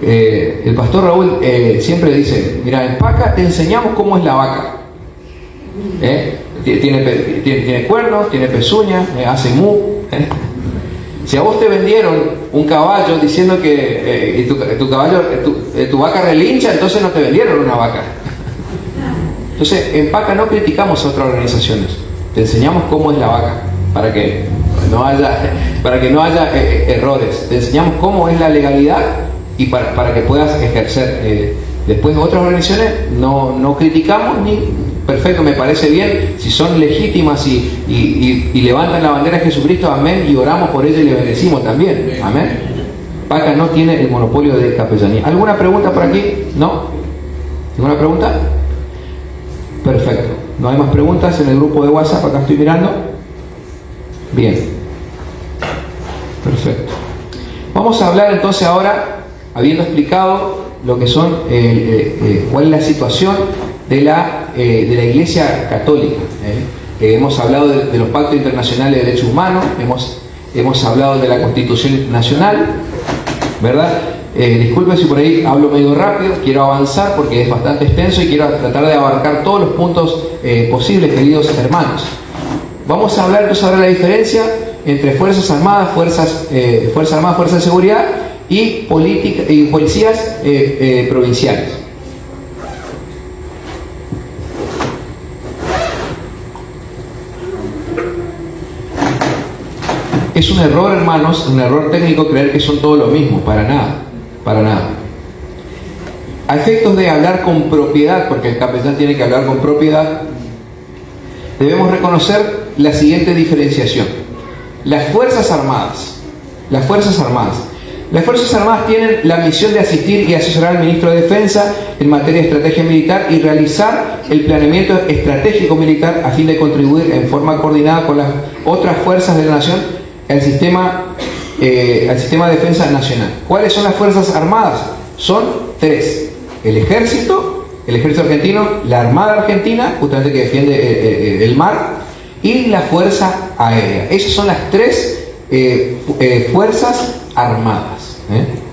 El pastor Raúl siempre dice: mira, en Paca te enseñamos cómo es la vaca. Tiene cuernos, tiene pezuñas, hace mu. Si a vos te vendieron un caballo diciendo que tu vaca relincha, entonces no te vendieron una vaca. Entonces, en Paca no criticamos a otras organizaciones, te enseñamos cómo es la vaca, para que no haya errores. Te enseñamos cómo es la legalidad y para que puedas ejercer. Después, otras organizaciones no criticamos ni... Perfecto, me parece bien, si son legítimas y levantan la bandera de Jesucristo, amén, y oramos por ellos y le bendecimos también, amén. Paca no tiene el monopolio de capellanía. ¿Alguna pregunta por aquí? ¿No? ¿Ninguna pregunta? Perfecto, no hay más preguntas en el grupo de WhatsApp, acá estoy mirando. Bien, perfecto. Vamos a hablar entonces ahora, habiendo explicado lo que son, cuál es la situación de la Iglesia Católica. Hemos hablado de los pactos internacionales de derechos humanos, hemos hablado de la Constitución Nacional, ¿verdad? Disculpen si por ahí hablo medio rápido, quiero avanzar porque es bastante extenso y quiero tratar de abarcar todos los puntos posibles, queridos hermanos. Vamos a hablar entonces ahora de la diferencia entre Fuerzas Armadas, Fuerzas de Seguridad y policías provinciales. Es un error, hermanos, un error técnico creer que son todo lo mismo, para nada, para nada. A efectos de hablar con propiedad, porque el capellán tiene que hablar con propiedad, debemos reconocer la siguiente diferenciación. Las Fuerzas Armadas tienen la misión de asistir y asesorar al Ministro de Defensa en materia de estrategia militar y realizar el planeamiento estratégico militar a fin de contribuir en forma coordinada con las otras fuerzas de la nación al sistema de defensa nacional. ¿Cuáles son las Fuerzas Armadas? Son tres: el ejército argentino, la Armada Argentina, justamente que defiende el mar, y la Fuerza Aérea. Esas son las tres Fuerzas Armadas,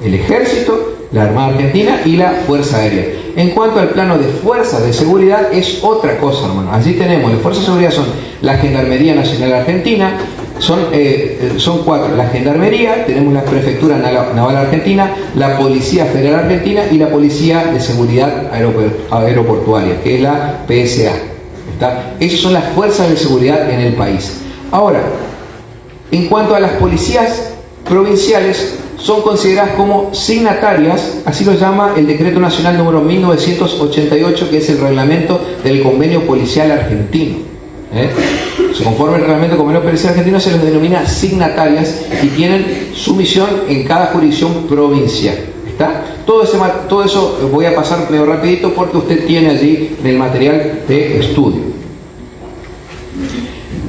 el ejército, la Armada Argentina y la Fuerza Aérea. En cuanto al plano de fuerzas de seguridad, es otra cosa, hermano. Allí tenemos, las fuerzas de seguridad son la Gendarmería Nacional Argentina, son cuatro: la Gendarmería, tenemos la Prefectura Naval Argentina, la Policía Federal Argentina y la Policía de Seguridad Aeroportuaria, que es la PSA. ¿Está? Esas son las fuerzas de seguridad en el país. Ahora, en cuanto a las policías provinciales, son consideradas como signatarias, así lo llama el Decreto Nacional número 1988, que es el reglamento del Convenio Policial Argentino. Conforme el reglamento del Convenio Policial Argentino, se les denomina signatarias y tienen su misión en cada jurisdicción provincial. ¿Está? Todo eso voy a pasar medio rapidito porque usted tiene allí en el material de estudio.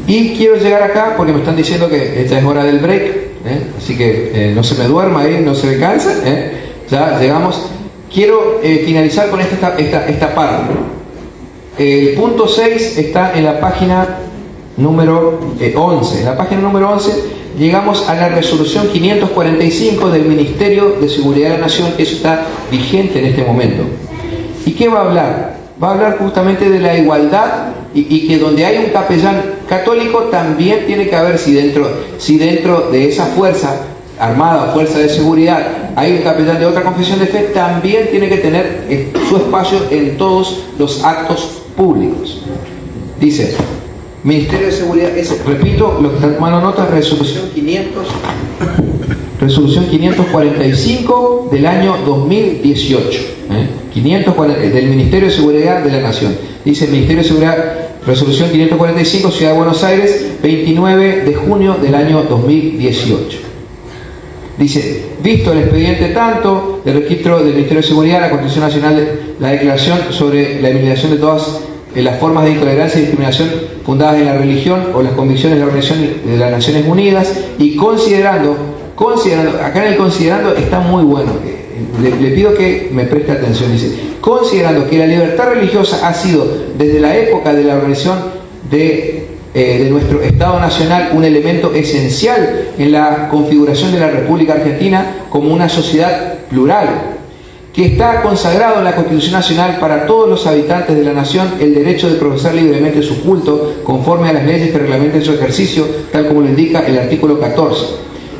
Y quiero llegar acá porque me están diciendo que esta es hora del break. Así que no se me duerma ahí, no se me cansa. Ya llegamos. Quiero finalizar con esta parte. El punto 6 está en la página número 11. En la página número 11 llegamos a la resolución 545 del Ministerio de Seguridad de la Nación, que eso está vigente en este momento. ¿Y qué va a hablar? Va a hablar justamente de la igualdad y que donde hay un capellán católico también tiene que haber, si dentro de esa fuerza armada o fuerza de seguridad hay un capellán de otra confesión de fe, también tiene que tener su espacio en todos los actos públicos. Dice, Ministerio de Seguridad, repito, lo que está tomando nota, resolución 545 del año 2018, del Ministerio de Seguridad de la Nación. Dice el Ministerio de Seguridad, resolución 545, Ciudad de Buenos Aires, 29 de junio del año 2018. Dice, visto el expediente tanto del registro del Ministerio de Seguridad, la Constitución Nacional, la declaración sobre la eliminación de todas las formas de intolerancia y discriminación fundadas en la religión o las convicciones de la Organización de las Naciones Unidas, y considerando, acá en el considerando está muy bueno, le pido que me preste atención, dice, considerando que la libertad religiosa ha sido desde la época de la organización de nuestro Estado Nacional un elemento esencial en la configuración de la República Argentina como una sociedad plural, que está consagrado en la Constitución Nacional para todos los habitantes de la nación el derecho de profesar libremente su culto conforme a las leyes que reglamenten su ejercicio, tal como lo indica el artículo 14,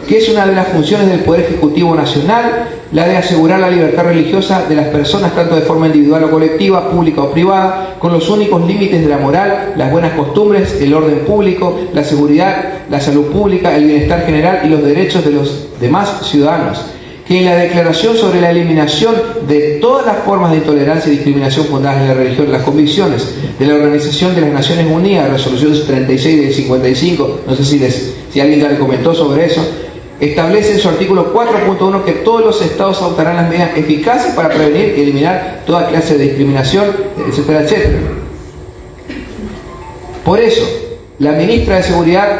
que es una de las funciones del Poder Ejecutivo Nacional, la de asegurar la libertad religiosa de las personas, tanto de forma individual o colectiva, pública o privada, con los únicos límites de la moral, las buenas costumbres, el orden público, la seguridad, la salud pública, el bienestar general y los derechos de los demás ciudadanos. Que en la declaración sobre la eliminación de todas las formas de intolerancia y discriminación fundadas en la religión, las convicciones de la Organización de las Naciones Unidas, resolución 36 del 55, no sé si alguien ya le comentó sobre eso, establece en su artículo 4.1 que todos los estados adoptarán las medidas eficaces para prevenir y eliminar toda clase de discriminación, etcétera, etcétera. Por eso, la ministra de Seguridad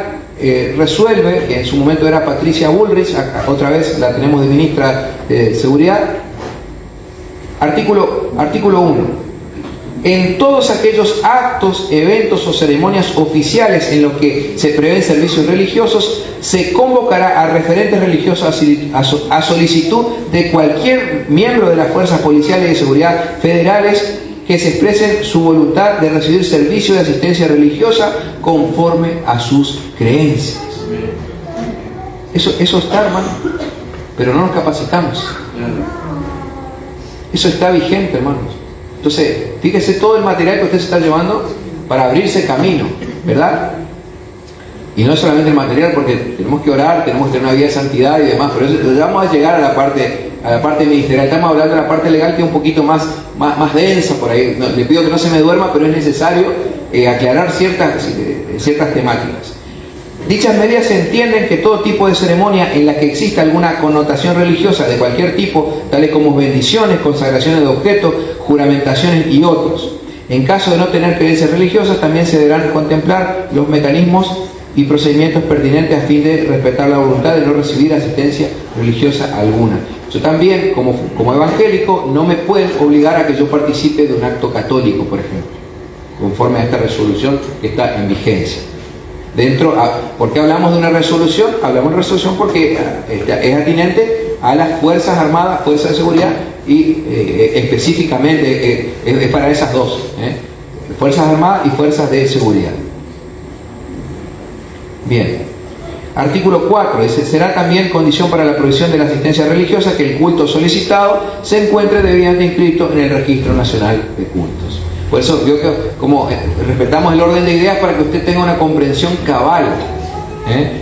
resuelve, que en su momento era Patricia Bullrich, otra vez la tenemos de ministra de Seguridad, artículo 1. En todos aquellos actos, eventos o ceremonias oficiales en los que se prevén servicios religiosos, se convocará a referentes religiosos a solicitud de cualquier miembro de las fuerzas policiales y de seguridad federales que se expresen su voluntad de recibir servicio de asistencia religiosa conforme a sus creencias. Eso está, hermano, pero no nos capacitamos. Eso está vigente, hermanos. Entonces, fíjese todo el material que usted se está llevando para abrirse camino, ¿verdad? Y no solamente el material, porque tenemos que orar, tenemos que tener una vida de santidad y demás, pero eso, ya vamos a llegar a la parte ministerial. Estamos hablando de la parte legal, que es un poquito más densa por ahí. No, le pido que no se me duerma, pero es necesario aclarar ciertas temáticas. Dichas medidas se entienden que todo tipo de ceremonia en la que exista alguna connotación religiosa de cualquier tipo, tales como bendiciones, consagraciones de objetos, juramentaciones y otros. En caso de no tener creencias religiosas, también se deberán contemplar los mecanismos y procedimientos pertinentes a fin de respetar la voluntad de no recibir asistencia religiosa alguna. Yo también, como evangélico, no me pueden obligar a que yo participe de un acto católico, por ejemplo, conforme a esta resolución que está en vigencia. ¿Por qué hablamos de una resolución? Hablamos de resolución porque es atinente a las Fuerzas Armadas, Fuerzas de Seguridad, y específicamente es para esas dos, Fuerzas Armadas y Fuerzas de Seguridad. Bien. Artículo 4. Dice, será también condición para la provisión de la asistencia religiosa que el culto solicitado se encuentre debidamente inscrito en el Registro Nacional de Cultos. Por eso, como respetamos el orden de ideas para que usted tenga una comprensión cabal,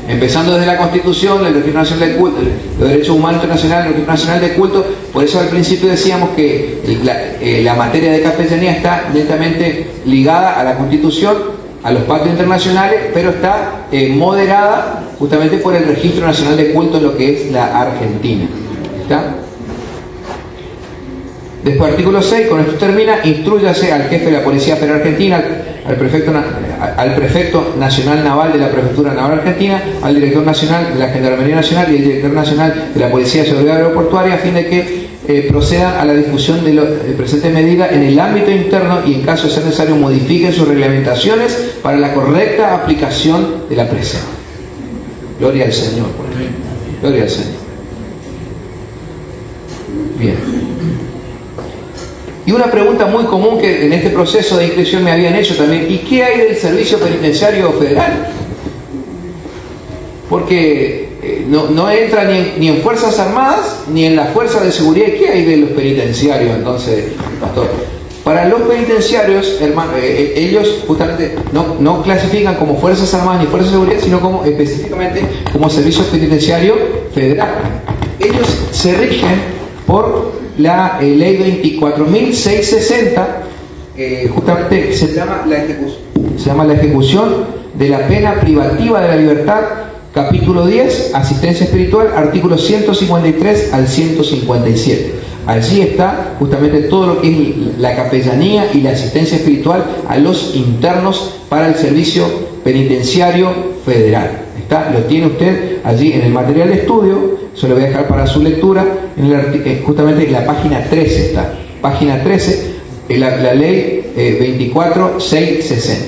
empezando desde la Constitución, el Registro Nacional de Culto, los derechos humanos internacionales, el Registro Nacional de Culto. Por eso al principio decíamos que la materia de capellanía está netamente ligada a la Constitución, a los pactos internacionales, pero está moderada justamente por el Registro Nacional de Culto en lo que es la Argentina. ¿Está? Después, artículo 6, con esto termina, instrúyase al jefe de la Policía Federal Argentina, al prefecto nacional naval de la Prefectura Naval Argentina, al director nacional de la Gendarmería Nacional y el director nacional de la Policía de Seguridad Aeroportuaria, a fin de que procedan a la difusión de presente medida en el ámbito interno y, en caso de ser necesario, modifiquen sus reglamentaciones para la correcta aplicación de la presente. Gloria al Señor. Gloria al Señor. Bien. Y una pregunta muy común que en este proceso de inscripción me habían hecho también: ¿y qué hay del Servicio Penitenciario Federal? Porque no entra ni en Fuerzas Armadas ni en las Fuerzas de Seguridad. ¿Y qué hay de los penitenciarios entonces, pastor? Para los penitenciarios, hermano, ellos justamente no clasifican como Fuerzas Armadas ni Fuerzas de Seguridad, sino como específicamente como Servicio Penitenciario Federal. Ellos se rigen por la ley 24.660, justamente se llama la ejecución de la pena privativa de la libertad, capítulo 10, asistencia espiritual, artículos 153 al 157. Allí está justamente todo lo que es la capellanía y la asistencia espiritual a los internos para el servicio penitenciario federal. Lo tiene usted allí en el material de estudio, se lo voy a dejar para su lectura, justamente en la página 13 está. Página 13, la ley 24660.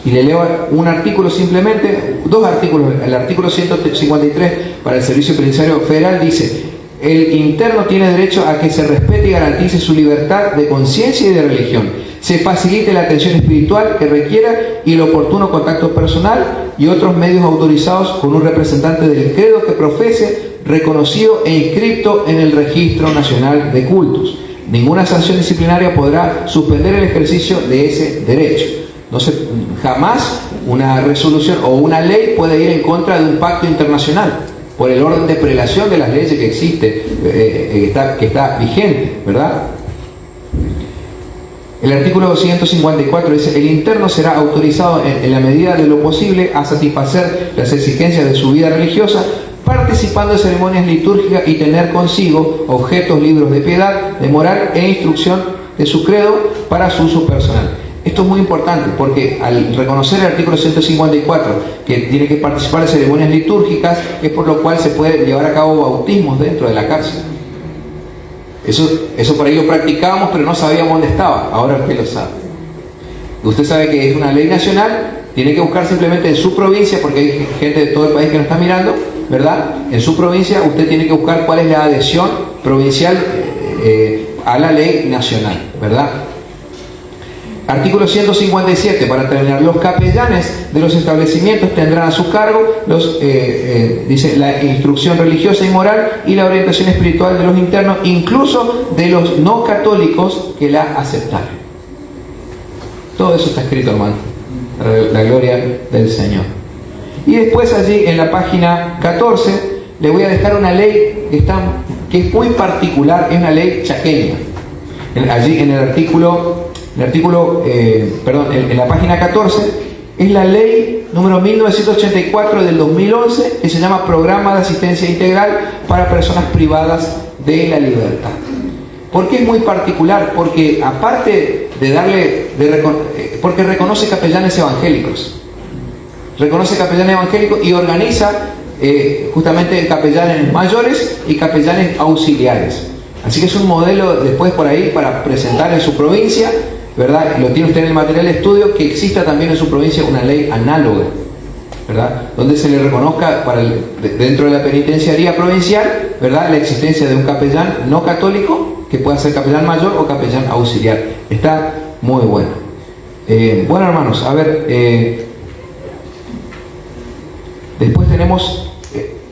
Y le leo un artículo simplemente, dos artículos. El artículo 153 para el Servicio Penitenciario Federal dice: el interno tiene derecho a que se respete y garantice su libertad de conciencia y de religión. Se facilite la atención espiritual que requiera y el oportuno contacto personal y otros medios autorizados con un representante del credo que profese, reconocido e inscrito en el Registro Nacional de Cultos. Ninguna sanción disciplinaria podrá suspender el ejercicio de ese derecho. No se, jamás una resolución o una ley puede ir en contra de un pacto internacional por el orden de prelación de las leyes que existe, que está vigente, ¿verdad? El artículo 254 dice: el interno será autorizado en la medida de lo posible a satisfacer las exigencias de su vida religiosa, participando de ceremonias litúrgicas y tener consigo objetos, libros de piedad, de moral e instrucción de su credo para su uso personal. Esto es muy importante porque al reconocer el artículo 154 que tiene que participar de ceremonias litúrgicas, es por lo cual se puede llevar a cabo bautismos dentro de la cárcel. Eso por ahí lo practicábamos, pero no sabíamos dónde estaba. Ahora usted lo sabe. Usted sabe que es una ley nacional, tiene que buscar simplemente en su provincia, porque hay gente de todo el país que nos está mirando, ¿verdad? En su provincia usted tiene que buscar cuál es la adhesión provincial a la ley nacional, ¿verdad? Artículo 157, para terminar: los capellanes de los establecimientos tendrán a su cargo dice, la instrucción religiosa y moral y la orientación espiritual de los internos, incluso de los no católicos que la aceptaron. Todo eso está escrito, hermano, para la gloria del Señor. Y después allí en la página 14 le voy a dejar una ley que es muy particular, es una ley chaqueña. Allí en en la página 14 es la ley número 1984 del 2011, que se llama Programa de Asistencia Integral para Personas Privadas de la Libertad. ¿Por qué es muy particular? Porque aparte porque reconoce capellanes evangélicos. Reconoce capellanes evangélicos y organiza justamente capellanes mayores y capellanes auxiliares. Así que es un modelo después por ahí para presentar en su provincia, ¿verdad? Lo tiene usted en el material de estudio, que exista también en su provincia una ley análoga, ¿verdad? Donde se le reconozca dentro de la penitenciaría provincial, ¿verdad?, la existencia de un capellán no católico que pueda ser capellán mayor o capellán auxiliar. Está muy bueno. Bueno, hermanos, a ver, después tenemos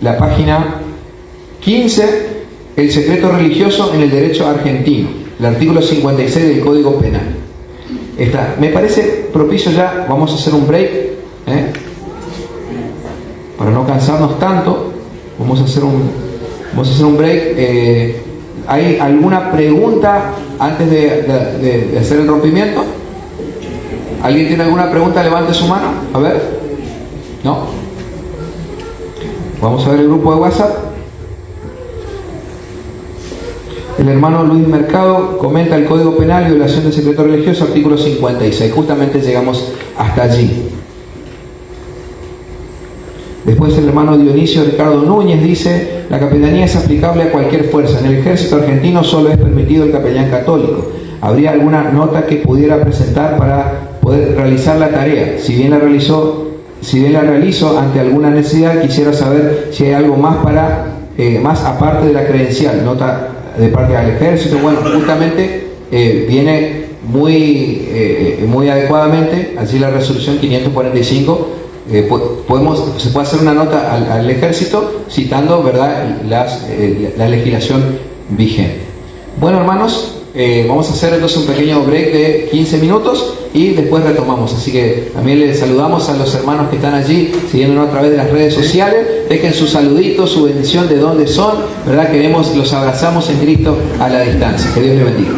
la página 15, el secreto religioso en el derecho argentino, el artículo 56 del Código Penal. Me parece propicio ya, vamos a hacer un break, para no cansarnos tanto. Vamos a hacer un break. ¿Hay alguna pregunta antes de hacer el rompimiento? ¿Alguien tiene alguna pregunta? Levante su mano, a ver. ¿No? Vamos a ver el grupo de WhatsApp. El hermano Luis Mercado comenta: el Código Penal, violación del secreto religioso, artículo 56. Justamente llegamos hasta allí. Después el hermano Dionisio Ricardo Núñez dice: la capellanía es aplicable a cualquier fuerza. En el ejército argentino solo es permitido el capellán católico. ¿Habría alguna nota que pudiera presentar para poder realizar la tarea? Si bien la realizo ante alguna necesidad, quisiera saber si hay algo más más aparte de la credencial. Nota de parte del ejército. Bueno, justamente viene muy adecuadamente allí la resolución 545. Se puede hacer una nota al ejército citando, ¿verdad?, la legislación vigente. Bueno, hermanos, vamos a hacer entonces un pequeño break de 15 minutos y después retomamos. Así que también les saludamos a los hermanos que están allí siguiéndonos a través de las redes sociales. Dejen su saludito, su bendición de dónde son, ¿verdad? Los abrazamos en Cristo a la distancia. Que Dios les bendiga.